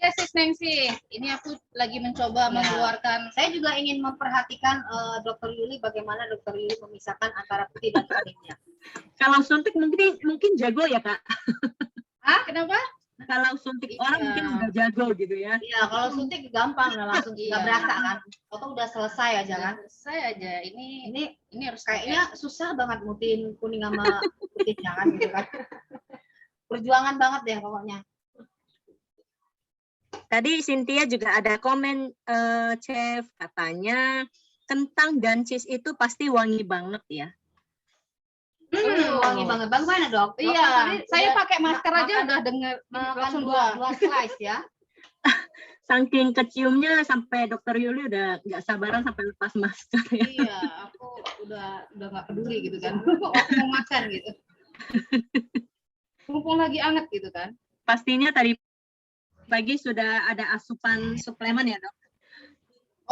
Ya, Sis Nengsi, ini aku lagi mencoba mengeluarkan. Saya juga ingin memperhatikan Dr. Yuli bagaimana Dr. Yuli memisahkan antara putih dan kuningnya. Kalau suntik mungkin jago ya kak? Ah, kenapa? Kalau suntik orang mungkin udah jago gitu ya? Iya, kalau suntik gampang, langsung nggak berasa kan? Atau udah selesai aja kan? Selesai aja. Ini harus Kayaknya susah banget mutin kuning sama putihnya kan gitu kan? Perjuangan banget deh pokoknya. Tadi Cynthia juga ada komen, chef, katanya kentang dan cheese itu pasti wangi banget ya. Wangi banget. Bagaimana dok? Iya, saya pakai masker aja udah denger langsung dua slice ya. Saking keciumnya sampai Dr. Yuli udah nggak sabaran sampai lepas masker ya. Iya, aku udah nggak peduli gitu kan. Waktu mau makan gitu. Mumpung lagi anget gitu kan. Pastinya tadi pagi sudah ada asupan suplemen ya dok?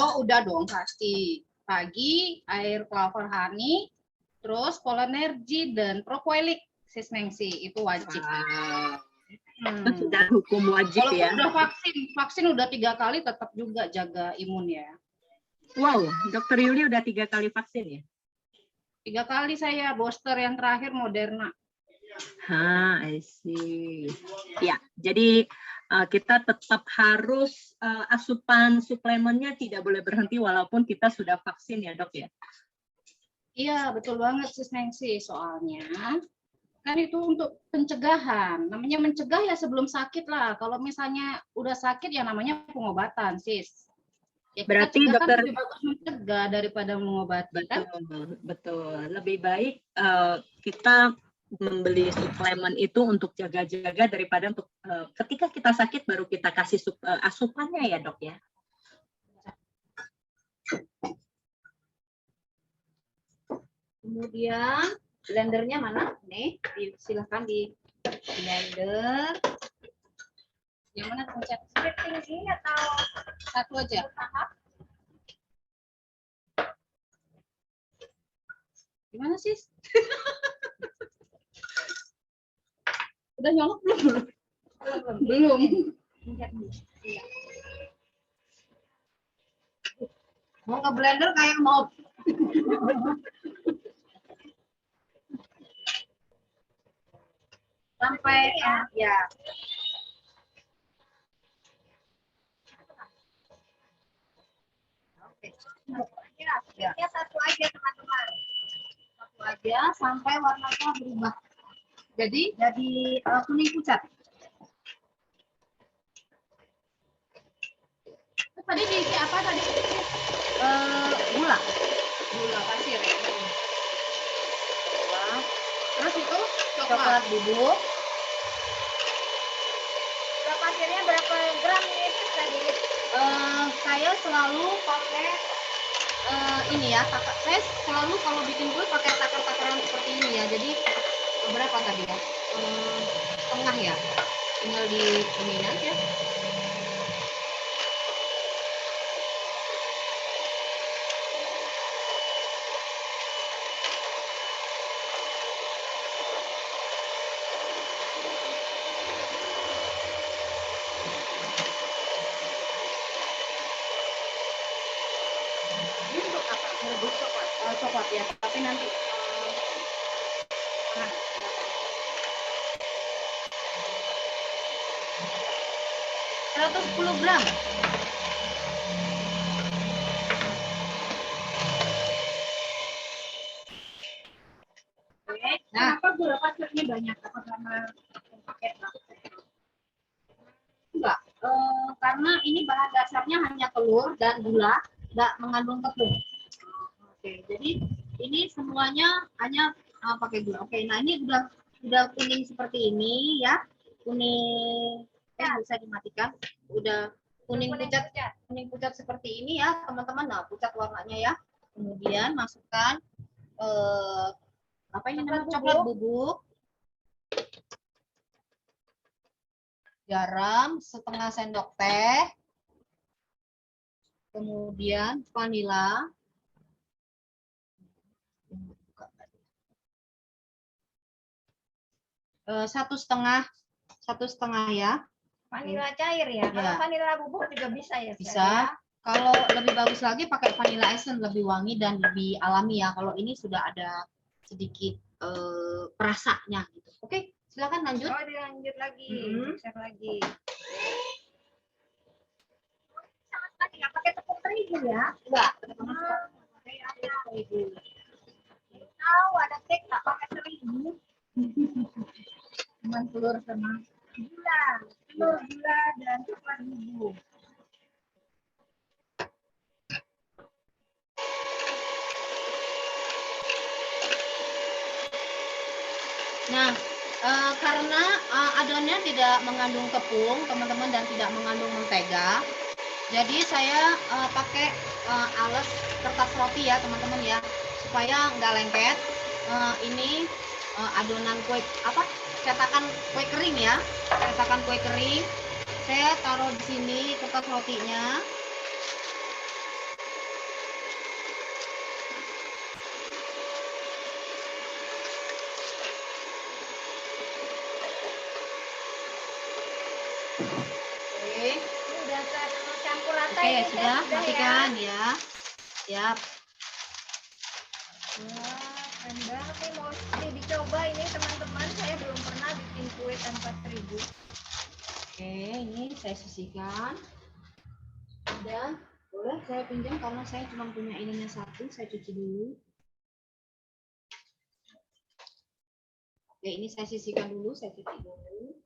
Oh udah dong pasti. Pagi air clover honey, terus Polenergy dan Propoilic Sis Nengsi itu wajib. Sudah hukum wajib Walaupun ya. udah vaksin udah 3 kali tetap juga jaga imun ya. Wow, Dr. Yuli udah 3 kali vaksin ya? 3 kali saya, booster yang terakhir Moderna. I see. Ya, jadi kita tetap harus asupan suplemennya tidak boleh berhenti walaupun kita sudah vaksin ya dok ya? Iya betul banget Sis Nengsi, soalnya kan itu untuk pencegahan. Namanya mencegah ya sebelum sakit lah. Kalau misalnya udah sakit ya namanya pengobatan Sis. Ya, berarti dokter lebih bagus mencegah daripada mengobati kan? Betul. Lebih baik kita membeli suplemen itu untuk jaga-jaga daripada untuk ketika kita sakit baru kita kasih asupannya ya dok ya. Kemudian blendernya mana? Nih, silahkan di blender. Yang mana pencet? Splitting ini atau Satu aja. Gimana Sis? Udah nyolok belum? Belum. Mau ke blender kayak mau. Sampai ya. Ya, satu aja teman-teman. Satu aja sampai warnanya berubah. Jadi kuning pucat. Tadi diisi apa tadi? Gula. Gula pasir ya. Terus itu Coklat bubuk. Gula pasirnya berapa gram nih tadi? Saya selalu pakai ini ya, saya selalu kalau bikin kue pakai takar-takaran seperti ini ya. Jadi berapa tadi ya? Setengah ya. Tinggal di ini aja. Ini untuk apa? Merebus coklat. Coklat ya, tapi nanti 110 gram. Oke. Nah. Kenapa gula pasirnya banyak? Apa karena pakai enggak? Karena ini bahan dasarnya hanya telur dan gula, tidak mengandung tepung. Oke, jadi ini semuanya hanya pakai gula. Oke, nah ini udah kuning seperti ini ya, kuning bisa dimatikan. Udah kuning pucat seperti ini ya teman-teman. Nah, pucat warnanya ya. Kemudian masukkan apa ini namanya, coklat bubuk, Garam setengah sendok teh. Kemudian vanila. Satu setengah ya. Vanila cair ya. Kalau Ya. vanila bubuk juga bisa ya. Bisa. Kalau lebih bagus lagi pakai vanilla essence, lebih wangi dan lebih alami ya. Kalau ini sudah ada sedikit perasanya gitu. Oke, silakan lanjut. Oh, dilanjut lagi. Share lagi. Sama sekali nggak pakai tepung terigu ya? Enggak. Tahu ada cake nggak pakai terigu? cuman telur sama Gula, telur, gula dan coklat bubuk. Nah, karena adonannya tidak mengandung tepung, teman-teman, dan tidak mengandung mentega, jadi saya pakai alas kertas roti ya, teman-teman ya, supaya nggak lengket. Ini adonan kue cetakan kue kering ya, cetakan kue kering. Saya taruh di sini kertas rotinya. Oke. Ini udah campur rata Oke, ini sudah Chef, matikan ya. Siap. Wah, keren banget nih, mau dicoba ini teman-teman. Saya belum pernah bikin kue tanpa terigu. Oke, ini saya sisihkan. Dan boleh saya pinjam karena saya cuma punya ininya satu, saya cuci dulu. Oke, ini saya sisihkan dulu, saya cuci dulu.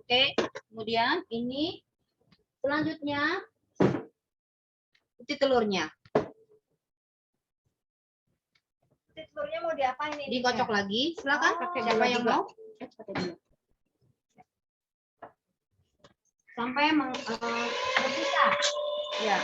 Oke, kemudian ini selanjutnya putih telurnya. Telurnya mau diapain ini? Dikocok lagi, silakan. Oh, Siapa yang mau? Sampai Berpisah. ya.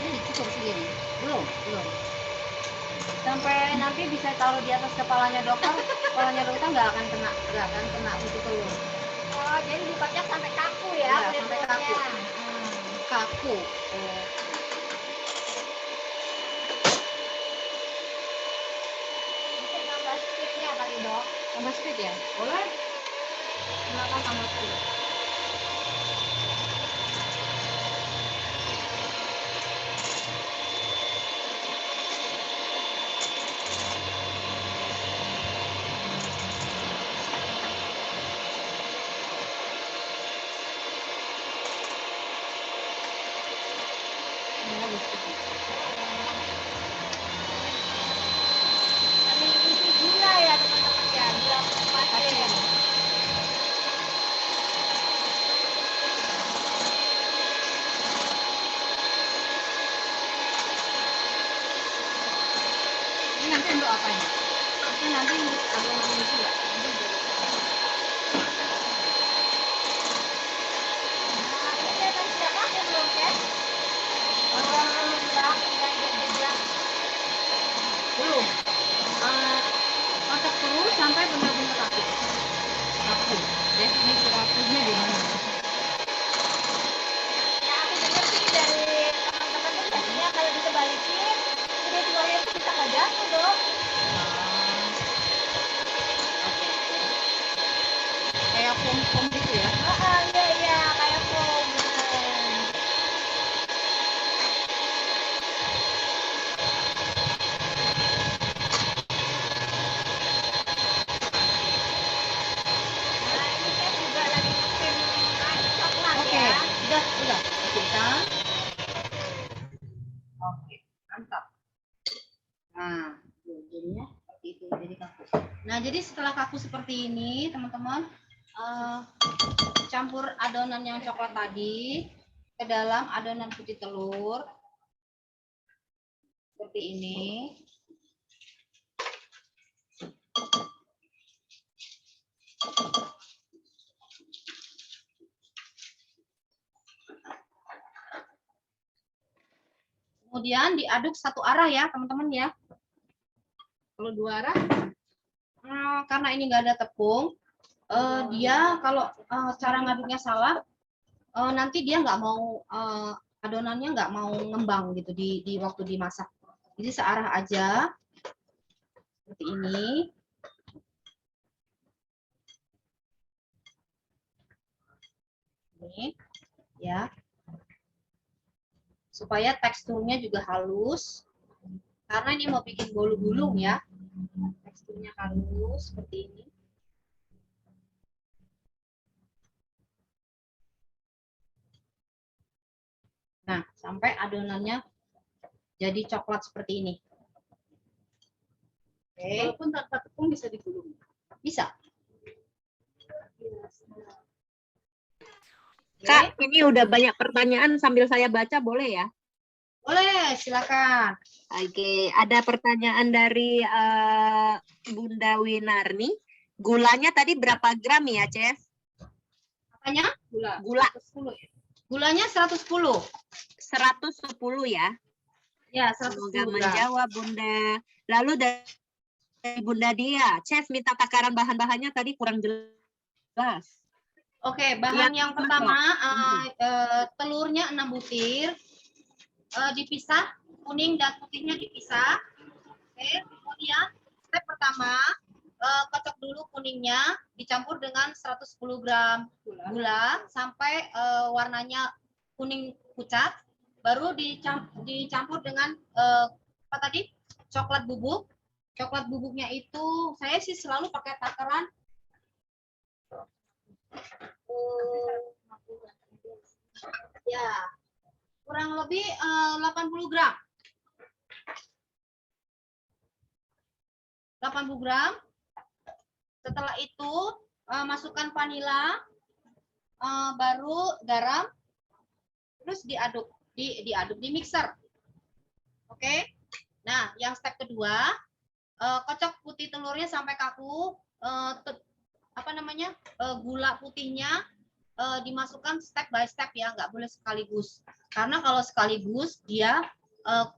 Ini cukup segini. Belum. Sampai nanti bisa taruh di atas kepalanya dokter nggak akan kena putih telur. Oh, Oh, jadi dikocok sampai kaku ya, Iya, kulit sampai telurnya. kaku. Kaku. Mungkin nambah speednya kali dok. Tambah speed ya? Boleh. Silakan tambah speed. Ini lagi speed. Ini isi gula ya teman-teman ya, gula pasir. Ini nanti untuk apa ini? Itu nanti adonan itu ya. Nanti untuk- Nah, ini kelihatan sudah kaku belum kan? Warnanya menjelang dan berjelang. belum. Kocok terus sampai benar-benar rapi. Rapi. Definisi rapinya gimana? Ya aku dengar sih dari teman-teman tuh biasanya kalau dikebalikin, kulit telurnya itu bisa nggak jatuh dok. Oke. Kayak foam-foam gitu ya. Iya kayak foam. Nah ini kan juga lagi nge-cream coklat Oke, ya. udah. Kita. Oke, mantap. Nah, jadinya seperti itu, jadi kaku. Nah, jadi setelah kaku seperti ini, teman-teman, campur adonan yang coklat tadi ke dalam adonan putih telur seperti ini. Kemudian diaduk satu arah ya, teman-teman ya. Kalau dua arah, karena ini nggak ada tepung, dia kalau cara ngaduknya salah, nanti dia nggak mau adonannya nggak mau ngembang gitu di waktu dimasak. Jadi searah aja seperti ini. Ini ya. Supaya teksturnya juga halus. Karena ini mau bikin bolu gulung ya. Teksturnya halus seperti ini. Nah, sampai adonannya jadi coklat seperti ini. Oke. Walaupun tanpa tepung bisa digulung. Bisa. Kak, ini udah banyak pertanyaan sambil saya baca, boleh ya? Boleh, silakan. Oke, ada pertanyaan dari Bunda Winarni. Gulanya tadi berapa gram ya, Chef? Apanya? Gula 10 ya. Gulanya 110. 110 ya. Ya, Semoga 110 gram. menjawab, Bunda. Lalu dari Bunda Dia, Chef minta takaran bahan-bahannya tadi kurang jelas. Oke, bahan yang Yang pertama telurnya 6 butir. Dipisah, kuning dan putihnya dipisah. Oke, kemudian step pertama kocok dulu kuningnya dicampur dengan 110 gram gula sampai warnanya kuning pucat, baru dicampur dengan apa tadi, coklat bubuk. Coklat bubuknya itu saya sih selalu pakai takaran ya kurang lebih 80 gram. 80 gram. Setelah itu masukkan vanila, baru garam, terus diaduk di mixer. Oke. Nah, yang step kedua, kocok putih telurnya sampai kaku. Gula putihnya dimasukkan step by step ya, nggak boleh sekaligus. Karena kalau sekaligus dia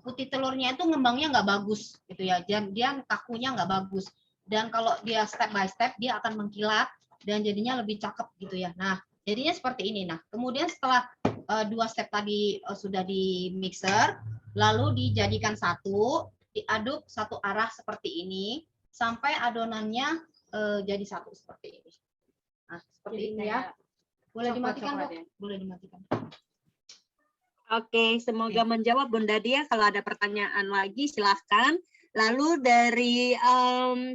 putih telurnya itu ngembangnya nggak bagus gitu ya, dia kakunya nggak bagus. Dan kalau dia step by step dia akan mengkilat dan jadinya lebih cakep gitu ya. Nah, jadinya seperti ini. Nah, kemudian setelah 2 step tadi sudah di mixer, lalu dijadikan satu, diaduk satu arah seperti ini sampai adonannya jadi satu seperti ini. Nah, seperti ini ya. Boleh dimatikan, Dok? Boleh dimatikan. Oke, semoga menjawab Bunda Dia. Kalau ada pertanyaan lagi silahkan. Lalu dari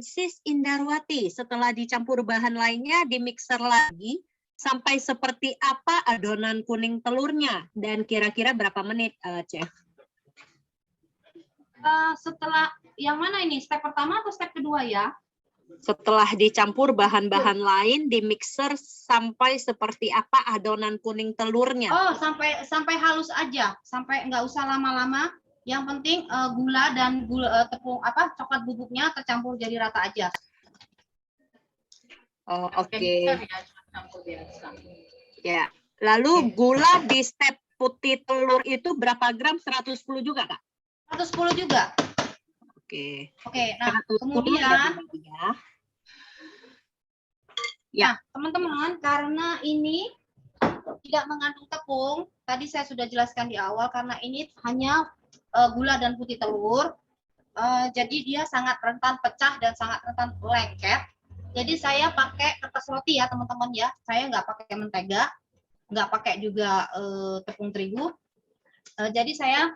Sis Indarwati, setelah dicampur bahan lainnya, di mixer lagi, sampai seperti apa adonan kuning telurnya? Dan kira-kira berapa menit, Chef? Setelah yang mana ini? Step pertama atau step kedua ya? Setelah dicampur bahan-bahan lain, di mixer sampai seperti apa adonan kuning telurnya? Oh, sampai halus aja, sampai nggak usah lama-lama. Yang penting gula dan tepung coklat bubuknya tercampur jadi rata aja. Oh, oke. Ya. Lalu gula di step putih telur itu berapa gram? 110 juga, Kak? 110 juga. Oke. Oke, nah 110 kemudian ya. Nah, teman-teman, karena ini tidak mengandung tepung, tadi saya sudah jelaskan di awal, karena ini hanya gula dan putih telur, jadi dia sangat rentan pecah dan sangat rentan lengket. Jadi saya pakai kertas roti ya teman-teman ya, saya nggak pakai mentega, nggak pakai juga tepung terigu. Jadi saya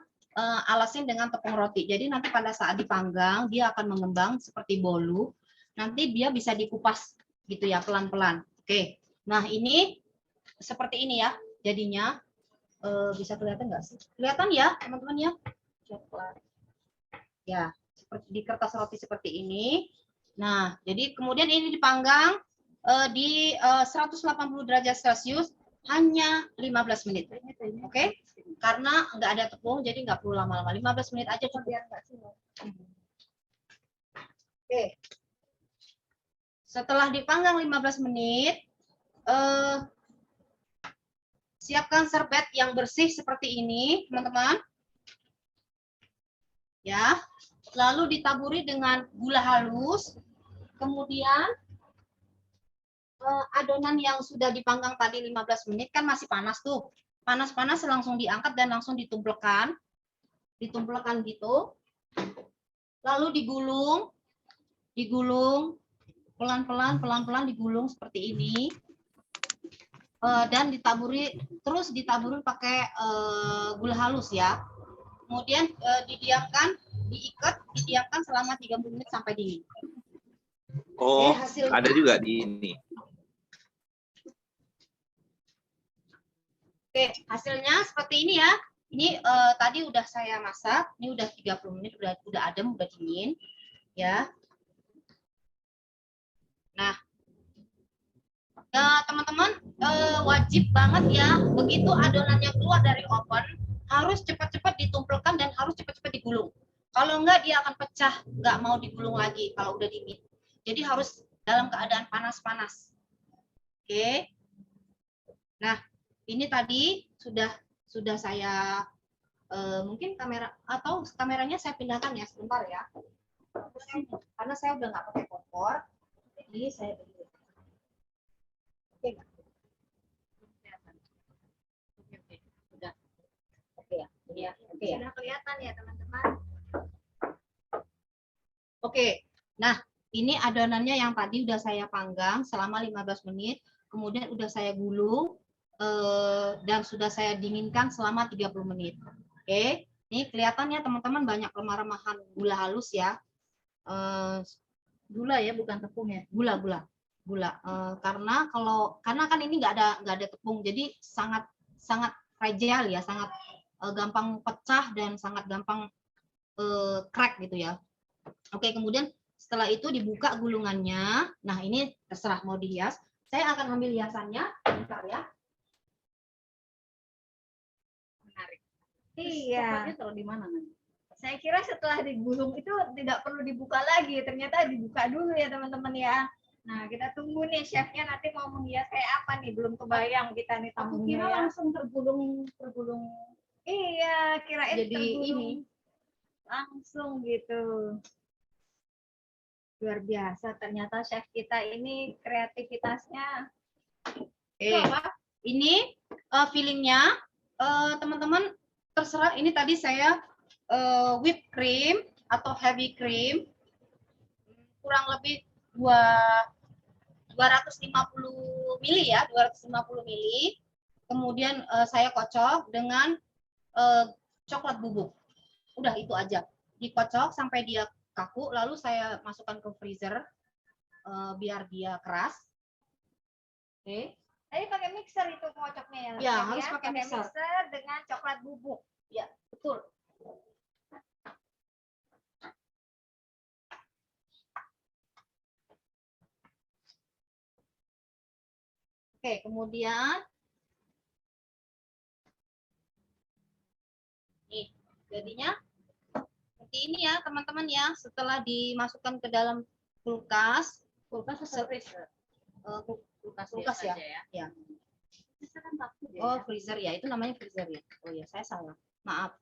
alasin dengan tepung roti. Jadi nanti pada saat dipanggang dia akan mengembang seperti bolu. Nanti dia bisa dikupas gitu ya pelan-pelan. Oke. Nah ini seperti ini ya jadinya. Bisa kelihatan nggak sih? Kelihatan ya teman-teman ya. Coklat. Ya seperti di kertas roti seperti ini. Nah jadi kemudian ini dipanggang di 180 derajat Celcius hanya 15 menit. Oke? Karena nggak ada tepung jadi nggak perlu lama-lama. 15 menit aja cukup. Oke. Setelah dipanggang 15 menit, siapkan serbet yang bersih seperti ini, teman-teman. Ya. Lalu ditaburi dengan gula halus. Kemudian adonan yang sudah dipanggang tadi 15 menit kan masih panas tuh. Panas-panas langsung diangkat dan langsung ditumpulkan. Ditumpulkan gitu. Lalu digulung. Digulung pelan-pelan digulung seperti ini. Dan ditaburi pakai gula halus ya. Kemudian didiamkan selama 30 menit sampai dingin. Oh, ada juga di ini. Oke, hasilnya seperti ini ya. Ini tadi udah saya masak, ini udah 30 menit, udah adem, udah dingin, ya. Nah, teman-teman wajib banget ya, begitu adonannya keluar dari oven, harus cepat-cepat ditumpulkan dan harus cepat-cepat digulung. Kalau enggak dia akan pecah, nggak mau digulung lagi kalau udah dingin. Jadi harus dalam keadaan panas-panas. Oke. Nah, ini tadi sudah saya mungkin kameranya saya pindahkan ya sebentar ya. Karena saya udah nggak pakai kompor, jadi saya begini. Oke. Udah. Oke ya. Ini ya. Oke ya. Sudah kelihatan ya teman-teman. Oke. Nah, ini adonannya yang tadi udah saya panggang selama 15 menit, kemudian udah saya gulung dan sudah saya dinginkan selama 30 menit. Oke. Ini kelihatannya teman-teman banyak remah-remahan gula halus ya. Gula ya, bukan tepung ya. Gula. Karena kan ini nggak ada tepung, jadi sangat fragile ya, sangat gampang pecah dan sangat gampang crack gitu ya. Oke, kemudian setelah itu dibuka gulungannya. Nah ini terserah mau dihias. Saya akan ambil hiasannya, bentar ya. Menarik. Iya. Coklatnya taruh di mana nanti? Saya kira setelah digulung itu tidak perlu dibuka lagi. Ternyata dibuka dulu ya teman-teman ya. Nah, kita tunggu nih chefnya nanti mau menghias kayak apa nih, belum kebayang kita nih Aku tamunya kira ya. langsung tergulung. Iya, kirain Jadi tergulung ini langsung gitu. Luar biasa, ternyata chef kita ini kreativitasnya. Ini fillingnya teman-teman terserah. Ini tadi saya whipped cream atau heavy cream kurang lebih 250 mili ya, 250 mili. Kemudian saya kocok dengan coklat bubuk. Udah itu aja. Dikocok sampai dia kaku, lalu saya masukkan ke freezer biar dia keras. Oke. Tadi pakai mixer itu ngocoknya ya? Ya, Chef, harus pakai mixer. dengan coklat bubuk. Ya, betul. Oke, kemudian nih, jadinya seperti ini ya, teman-teman ya. Setelah dimasukkan ke dalam kulkas atau freezer? Kulkas ya. Ya. Oh, freezer ya. Itu namanya freezer ya. Oh ya, saya salah. Maaf.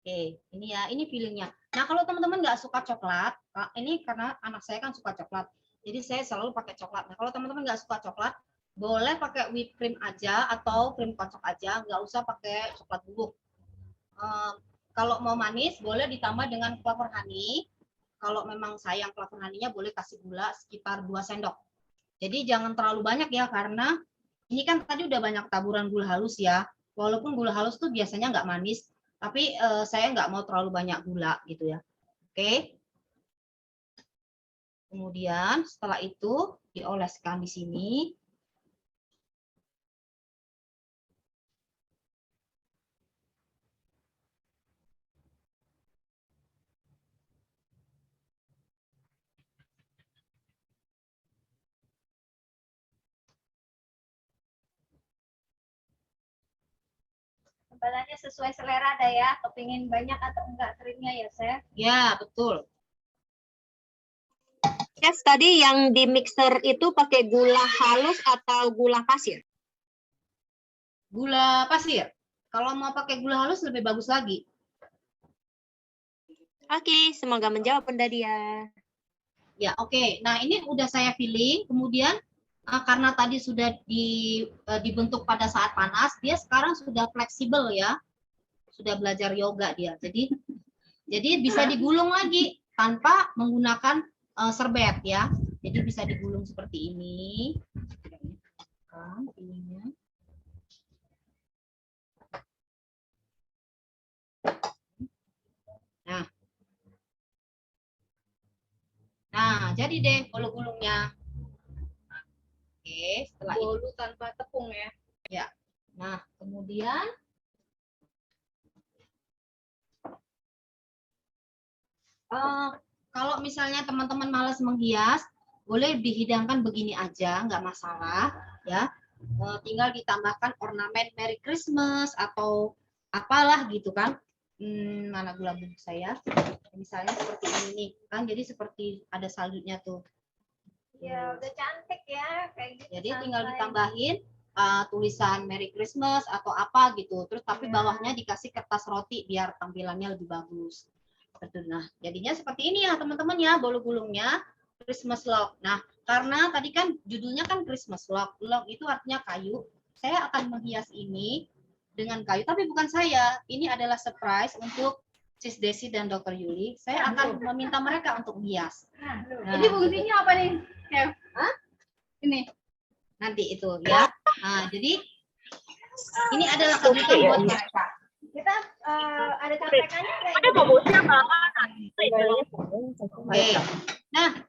Oke, ini ya, ini fillingnya. Nah, kalau teman-teman nggak suka coklat, ini karena anak saya kan suka coklat. Jadi saya selalu pakai coklat. Nah, kalau teman-teman nggak suka coklat, boleh pakai whipped cream aja atau krim kocok aja, nggak usah pakai coklat bubuk. Kalau mau manis, boleh ditambah dengan clover honey. Kalau memang sayang clover honey-nya, boleh kasih gula sekitar 2 sendok. Jadi jangan terlalu banyak ya, karena ini kan tadi udah banyak taburan gula halus ya. Walaupun gula halus tuh biasanya nggak manis, tapi saya nggak mau terlalu banyak gula gitu ya. Oke. Kemudian setelah itu dioleskan di sini. Tembalannya sesuai selera ada ya, kepingin banyak atau enggak krimnya ya, Chef? Ya, betul. Chef, tadi yang di mixer itu pakai gula halus atau gula pasir? Gula pasir. Kalau mau pakai gula halus lebih bagus lagi. Oke, semoga menjawab Bunda Dia. Ya, oke. Nah, ini udah saya filling. Kemudian karena tadi sudah dibentuk pada saat panas, dia sekarang sudah fleksibel ya. Sudah belajar yoga dia. Jadi bisa digulung lagi tanpa menggunakan serbet ya. Jadi bisa digulung seperti ini. Nah, jadi deh bolu-gulungnya. Oke, setelah itu Bolu tanpa tepung ya. ya. Nah, kemudian kalau misalnya teman-teman malas menghias, boleh dihidangkan begini aja, nggak masalah ya. Tinggal ditambahkan ornamen Merry Christmas atau apalah gitu kan. Mana gula bubuk saya? Misalnya seperti ini nih, kan jadi seperti ada saljunya tuh. Ya, udah cantik ya, kayak gitu. Jadi santai. tinggal ditambahin tulisan Merry Christmas atau apa gitu. Terus tapi Ya. bawahnya dikasih kertas roti biar tampilannya lebih bagus. Nah, jadinya seperti ini ya teman-teman ya, bolu gulungnya Christmas log. Nah, karena tadi kan judulnya kan Christmas log. Log itu artinya kayu. Saya akan menghias ini dengan kayu, tapi bukan saya. Ini adalah surprise untuk Sis Desi dan Dr. Yuli. Saya akan meminta mereka untuk menghias. Nah, Ini fungsinya apa nih, Chef? Hah? Ini. nanti itu ya. Nah, jadi ini adalah kejutan buat mereka. Kita ada contekannya nggak? Ada bagusnya Oke. Nah,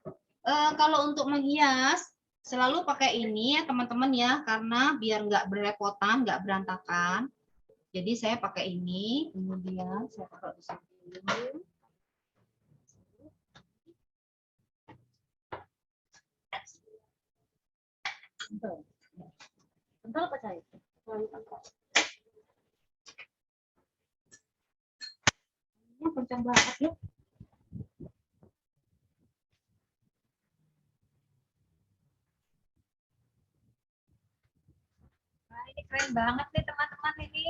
kalau untuk menghias selalu pakai ini ya teman-teman ya, karena biar nggak berlepotan, nggak berantakan. Jadi saya pakai ini, kemudian saya taruh di sini dulu. Kental apa saya? Terlalu kental. Ini kencang banget ya. Nah, ini keren banget nih teman-teman ini.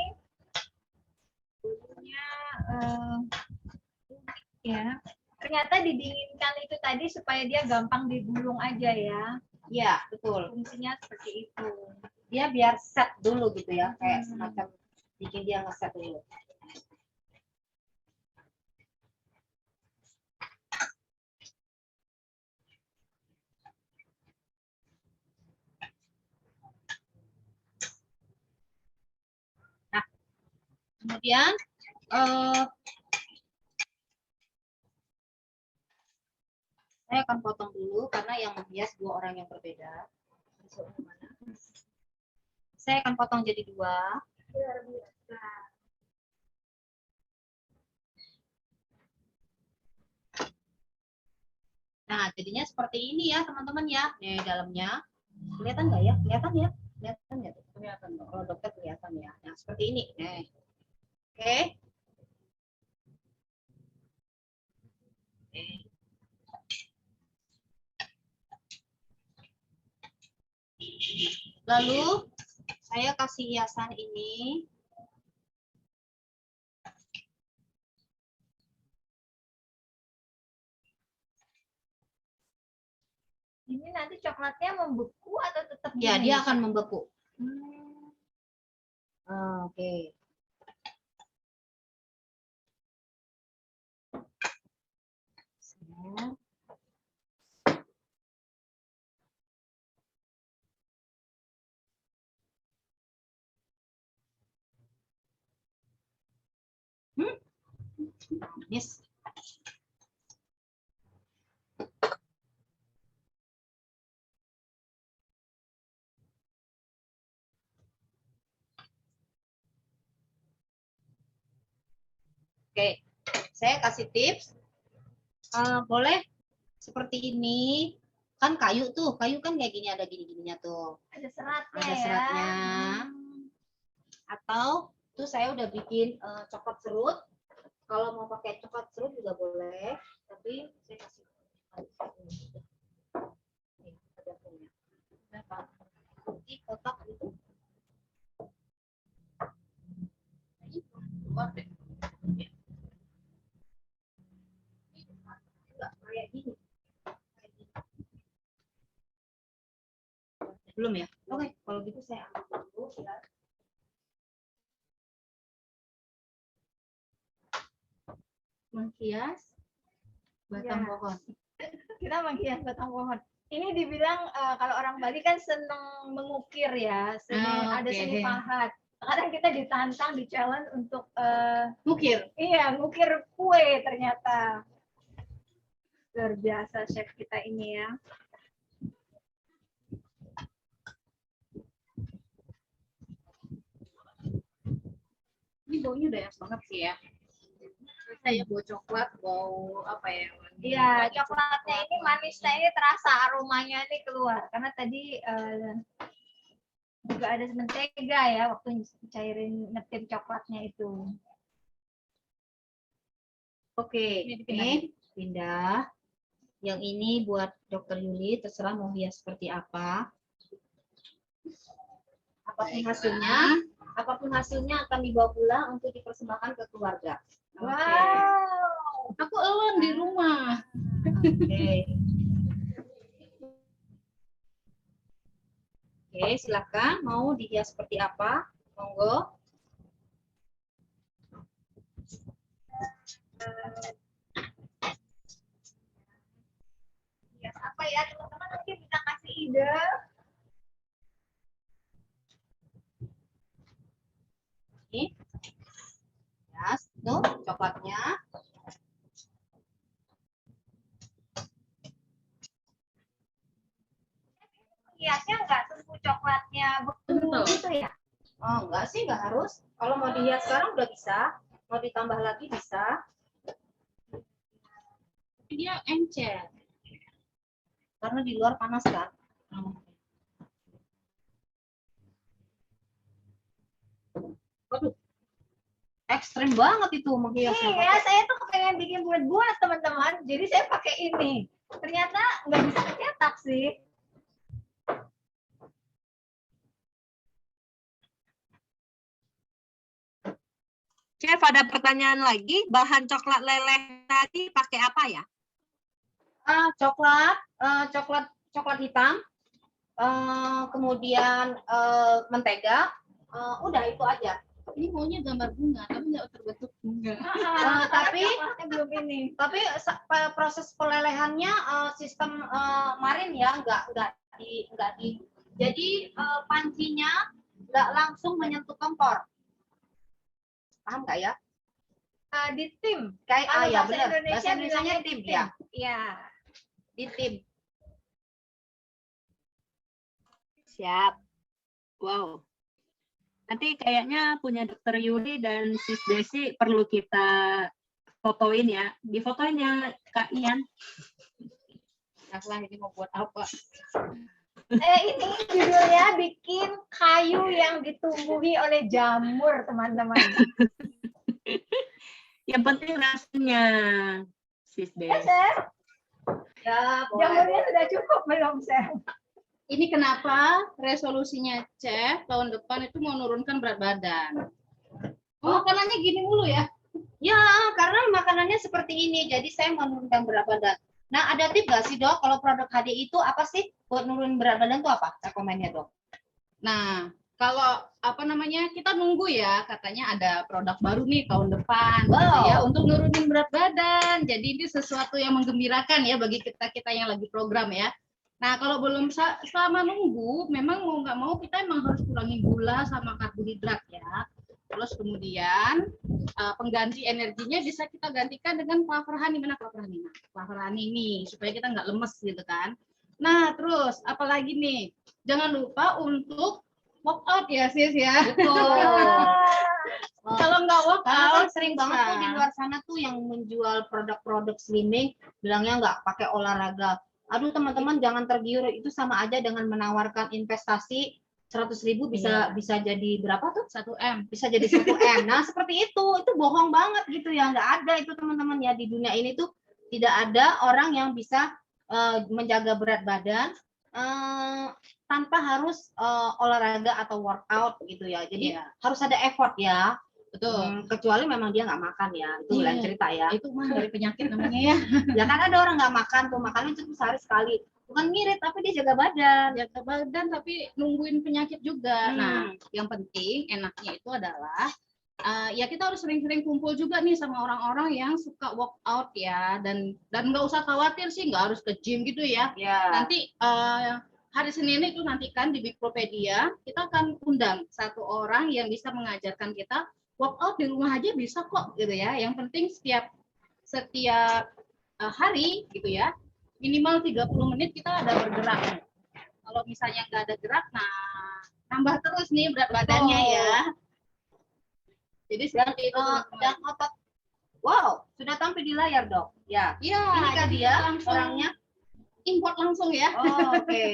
Bulunya unik ya. ternyata didinginkan itu tadi supaya dia gampang digulung aja ya. Iya, betul. Fungsinya seperti itu. Dia biar set dulu gitu ya, kayak Hmm. semacam bikin dia ngeset dulu. Nah, kemudian saya akan potong dulu karena yang menghias 2 orang yang berbeda. Saya akan potong jadi 2. Luar biasa. Nah, jadinya seperti ini ya, teman-teman ya. Nih, dalamnya. Kelihatan nggak ya? Kelihatan ya? Kelihatan ya? Kelihatan. Kalau dokter kelihatan ya. Nah, seperti ini. Nih. Oke. Oke. Lalu, saya kasih hiasan ini. Ini nanti coklatnya membeku atau tetap Ya, gini? dia akan membeku. Hmm. Oke. Yes. Oke, saya kasih tips. Boleh seperti ini. Kan kayu tuh, kayu kan kayak gini, ada gini-gininya tuh. Ada seratnya Ada ya. seratnya. Atau tuh saya udah bikin coklat serut. Kalau mau pakai coklat serut juga boleh, tapi saya kasih nih, ada punya. Di kotak gitu. Ini keluar deh. Enggak kayak gini. Belum ya? Oke, kalau gitu saya ambil dulu ya. Menghias batang Ya. pohon. Kita menghias batang pohon. Ini dibilang kalau orang Bali kan seneng mengukir ya, ada Oke. seni pahat. Kadang kita ditantang, di challenge untuk Mukir. iya ngukir kue ternyata. Luar biasa chef kita ini ya. Ini baunya udah enak banget sih ya. Saya bau coklat, bau apa ya? Iya, coklatnya ini manisnya ini terasa, aromanya ini keluar. Karena tadi juga ada mentega ya waktu cairin ngetir coklatnya itu. Oke, Ini ini pindah. Yang ini buat Dokter Yuli, terserah mau hias seperti apa. Apapun hasilnya akan dibawa pulang untuk dipersembahkan ke keluarga. Wow. Aku alone di rumah. Oke. Oke, silakan. Mau dihias seperti apa? Monggo. Hias apa ya teman-teman, mungkin bisa kasih ide. Ini. Hias, tuh coklatnya. Hiasnya nggak tunggu coklatnya betul gitu ya? Oh, enggak sih, enggak harus. Kalau mau dihias sekarang udah bisa. Mau ditambah lagi bisa. Tapi dia encer. Karena di luar panas kan. Waduh. Ekstrim banget itu menghiasnya. Iya, saya tuh kepengen bikin buat-buat teman-teman. Jadi saya pakai ini. Ternyata nggak bisa dicetak sih. Chef, ada pertanyaan lagi, bahan coklat leleh tadi pakai apa ya? Coklat, coklat hitam, kemudian mentega, udah itu aja. Ini maunya gambar bunga, tapi nggak terbentuk bunga. Tapi belum ini. tapi proses pelelehannya sistem marin ya, nggak di. Jadi pancinya nggak langsung menyentuh kompor. Paham nggak ya? Di tim. Kayak Kalau ya bahasa benar. Indonesia Bahasa Indonesianya bilangnya tim di ya. Iya. Di tim. Siap. Wow. Nanti kayaknya punya Dokter Yuli dan Sis Desi perlu kita fotoin ya. Difotoin ya Kak Ian. Nah, ini mau buat apa? Ini judulnya bikin kayu yang ditumbuhi oleh jamur, teman-teman. Yang penting rasanya, Sis Des. Chef, Ya, jamurnya sudah cukup belum, Chef? Ini kenapa resolusinya Chef tahun depan itu mau menurunkan berat badan. Makanannya gini mulu ya? Ya, karena makanannya seperti ini, jadi saya menurunkan berat badan. Nah, ada tips nggak sih dok, kalau produk HD itu apa sih buat nurunin berat badan itu apa? Rekomennya dok? Nah, kalau apa namanya kita nunggu ya, katanya ada produk baru nih tahun depan, gitu ya, untuk nurunin berat badan. Jadi ini sesuatu yang menggembirakan ya bagi kita yang lagi program ya. Nah, kalau belum selama nunggu, memang mau nggak mau kita emang harus kurangi gula sama karbohidrat ya. Terus kemudian pengganti energinya bisa kita gantikan dengan Clover Honey. Mana Clover Honey? Nah, Clover Honey nih supaya kita nggak lemes gitu kan. Nah, terus apalagi nih? Jangan lupa untuk workout ya sis ya. Kalau nggak workout Sering banget tuh di luar sana tuh yang menjual produk-produk slimming bilangnya nggak pakai olahraga. Aduh teman-teman jangan tergiur, itu sama aja dengan menawarkan investasi 100.000 bisa jadi berapa tuh? 1 M. Bisa jadi 1 M. Nah seperti itu bohong banget gitu ya, nggak ada itu teman-teman ya, di dunia ini tuh tidak ada orang yang bisa menjaga berat badan tanpa harus olahraga atau workout gitu ya. Jadi harus ada effort ya. Betul. Kecuali memang dia nggak makan ya, itu lain cerita ya. Itu mah dari penyakit namanya ya. Ya kan ada orang nggak makan tuh, makannya cuma sehari sekali. Bukan ngirit tapi dia jaga badan. Jaga badan tapi nungguin penyakit juga. Nah, yang penting enaknya itu adalah ya kita harus sering-sering kumpul juga nih sama orang-orang yang suka workout ya, dan nggak usah khawatir sih nggak harus ke gym gitu ya. Nanti hari Senin itu nantikan di Bigpropedia kita akan undang satu orang yang bisa mengajarkan kita workout di rumah aja bisa kok gitu ya. Yang penting setiap hari gitu ya, minimal 30 menit kita ada bergerak. Kalau misalnya nggak ada gerak, nah tambah terus nih berat badannya ya. Jadi seperti itu. Dan otot, wow, sudah tampil di layar dok. Ya, Iya. Ini kan dia langsung orangnya. import langsung ya. Oh, oke.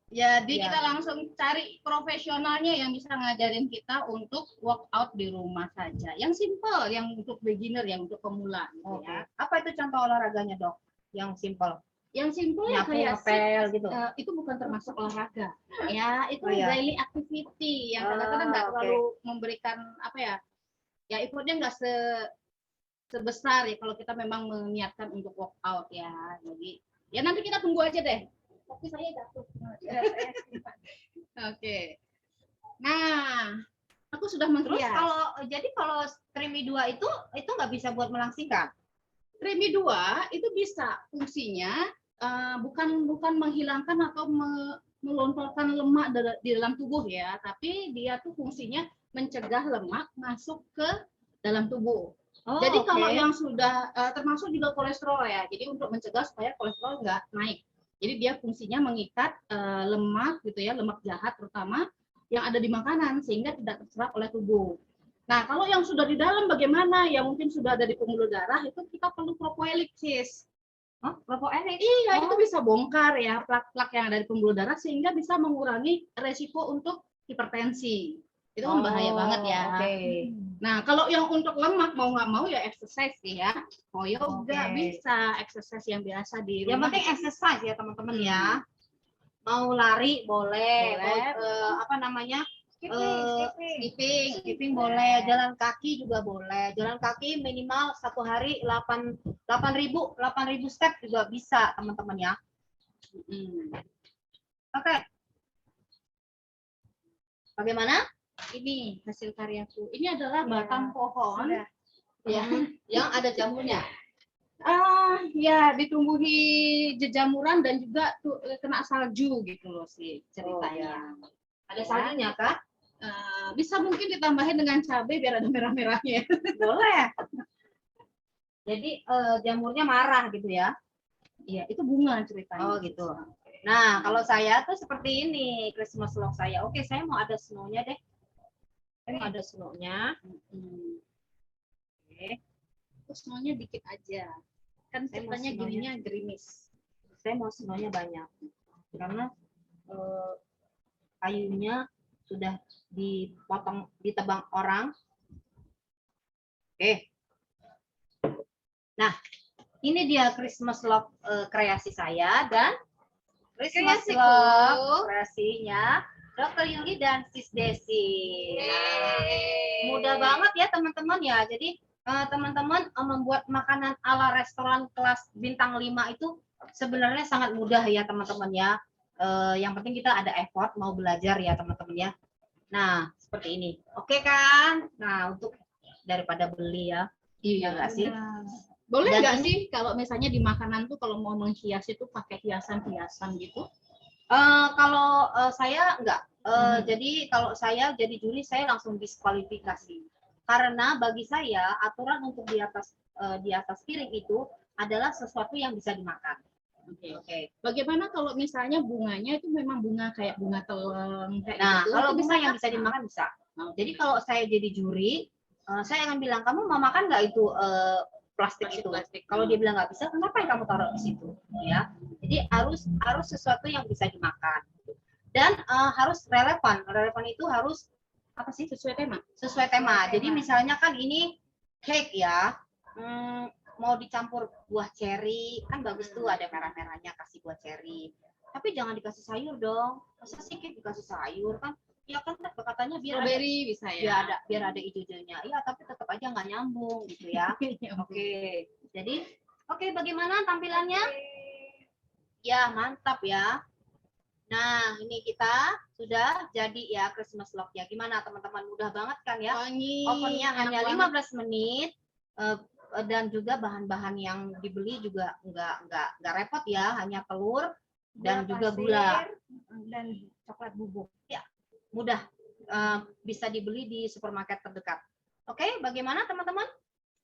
Jadi Iya. kita langsung cari profesionalnya yang bisa ngajarin kita untuk workout di rumah saja. Yang simple, yang untuk beginner, yang untuk pemula. Gitu Oke. ya. Apa itu contoh olahraganya dok? Yang simple. Yang simple ya Nyapu, kayak ngepel gitu. itu bukan termasuk olahraga. Ya, itu Oh, iya. daily activity yang kadang-kadang nggak terlalu memberikan apa ya? Ya effortnya nggak sebesar ya kalau kita memang meniatkan untuk workout ya. Jadi ya nanti kita tunggu aja deh. Tapi saya jatuh. Oke. Nah, aku sudah Terus menghias. kalau Trimi 2 itu nggak bisa buat melangsingkan. Trimi 2 itu bisa fungsinya bukan menghilangkan atau melontarkan lemak di dalam tubuh ya, tapi dia tuh fungsinya mencegah lemak masuk ke dalam tubuh. Jadi kalau yang sudah termasuk juga kolesterol ya, jadi untuk mencegah supaya kolesterol nggak naik. Jadi dia fungsinya mengikat lemak gitu ya, lemak jahat terutama yang ada di makanan sehingga tidak terserap oleh tubuh. Nah, kalau yang sudah di dalam bagaimana? Yang mungkin sudah ada di pembuluh darah itu kita perlu propoelik, sis. Propoelik? Iya, itu bisa bongkar ya plak-plak yang ada di pembuluh darah sehingga bisa mengurangi resiko untuk hipertensi. Itu kan bahaya banget ya. Nah, kalau yang untuk lemak mau nggak mau ya exercise sih ya. Mau yoga bisa, exercise yang biasa di rumah. Yang penting exercise ya teman-teman ya. Mau lari boleh. Mau, skipping boleh, jalan kaki juga boleh. Jalan kaki minimal satu hari 8.000 step juga bisa teman-teman ya. Oke. Bagaimana? Ini hasil karyaku. Ini adalah batang pohon Ya, yang ada jamurnya. Ya ditumbuhi jejamuran dan juga kena salju gitu loh sih ceritanya. Ada saljunya kah? Bisa mungkin ditambahin dengan cabai biar ada merah-merahnya. Boleh. Jadi jamurnya marah gitu ya? Iya, itu bunga ceritanya. Oh gitu. Nah, kalau saya tuh seperti ini Christmas log saya. Oke, saya mau ada snow-nya deh. Saya mau ada snow-nya. Oke. Terus maunya dikit aja. Kan Saya mau ceritanya snow-nya. gininya gerimis. Saya mau snow-nya banyak. Karena kayunya sudah dipotong, ditebang orang. Oke. Nah, ini dia Christmas log kreasi saya dan Christmas Kreasiku. log kreasinya Dr. Yuli dan Sis Desi. Nah, mudah banget ya teman-teman ya. Jadi teman-teman membuat makanan ala restoran kelas bintang 5 itu sebenarnya sangat mudah ya teman-teman ya. Yang penting kita ada effort mau belajar ya teman-teman ya. Nah, seperti ini. Oke kan? Nah, untuk daripada beli ya. Ya nggak sih? Boleh Dan nggak sih kalau misalnya di makanan tuh kalau mau menghias itu pakai hiasan-hiasan gitu? Kalau saya enggak. Jadi kalau saya jadi juri saya langsung diskualifikasi. Karena bagi saya aturan untuk di atas piring itu adalah sesuatu yang bisa dimakan. Oke. Bagaimana kalau misalnya bunganya itu memang bunga kayak bunga teleng kayak Nah, gitu? kalau itu bunga yang nggak? bisa dimakan bisa. Oke. Jadi kalau saya jadi juri, saya akan bilang kamu mau makan nggak itu plastik itu? Plastik. Kalau dia bilang nggak bisa, kenapa yang kamu taruh di situ? Ya, jadi harus sesuatu yang bisa dimakan dan harus relevan. Relevan itu harus apa sih? Sesuai tema. Sesuai tema. Jadi misalnya kan ini cake ya, mau dicampur buah ceri kan bagus tuh ada merah-merahnya kasih buah ceri. Tapi jangan dikasih sayur dong. Masa sih cake dikasih sayur kan? Ya kan katanya biar ada Strawberry bisa ya. biar ada hijau-hijaunya. Iya, tapi tetap aja nggak nyambung gitu ya. Oke. Jadi, oke, bagaimana tampilannya? Ya, mantap ya. Nah, ini kita sudah jadi ya Christmas log ya. Gimana teman-teman? Mudah banget kan ya? Wangi. Ovennya enak hanya banget. 15 menit. Dan juga bahan-bahan yang dibeli juga nggak repot ya, hanya telur dan juga gula dan coklat bubuk. Ya, mudah bisa dibeli di supermarket terdekat. Oke, bagaimana teman-teman?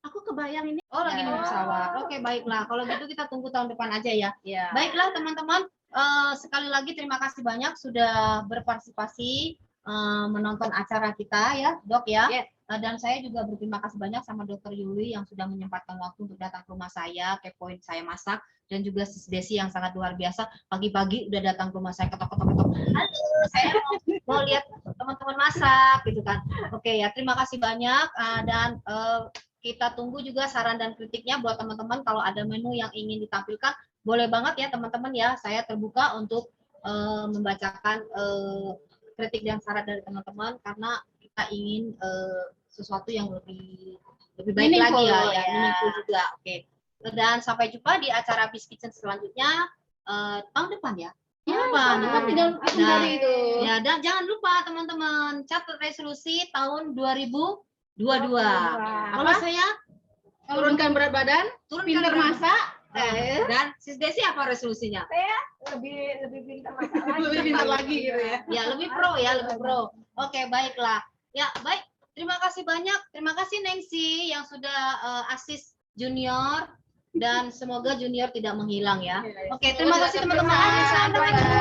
Aku kebayang ini. Oh, lagi Ya. naik pesawat. Oke, baiklah. Kalau gitu kita tunggu tahun depan aja ya. Ya. Baiklah teman-teman, sekali lagi terima kasih banyak sudah berpartisipasi menonton acara kita ya, Dok ya. Yes. Dan saya juga berterima kasih banyak sama Dr. Yuli yang sudah menyempatkan waktu untuk datang ke rumah saya, kepoin saya masak, dan juga Sis Desi yang sangat luar biasa. Pagi-pagi udah datang ke rumah saya ketok-ketok-ketok. Aduh, saya mau lihat teman-teman masak gitu kan. Oke ya, terima kasih banyak dan kita tunggu juga saran dan kritiknya buat teman-teman kalau ada menu yang ingin ditampilkan. Boleh banget ya teman-teman ya, saya terbuka untuk membacakan kritik dan saran dari teman-teman karena kita ingin sesuatu yang lebih baik lagi ya, meaningful juga. Oke. Dan sampai jumpa di acara Bis Kitchen selanjutnya tahun depan ya. Tahun depan tinggal hari itu. Ya, dan jangan lupa teman-teman catat resolusi tahun 2022. Kalau saya Turunkan berat badan, pintar masak, dan Sis Desi apa resolusinya? Lebih pintar masak lagi. lebih pintar lagi gitu ya. Ya, lebih pro ya, lebih pro. Oke, baiklah. Ya, baik. Terima kasih banyak. Terima kasih Nengsi yang sudah asis junior dan semoga junior tidak menghilang ya. Oke, terima kasih teman-teman. Sampai jumpa.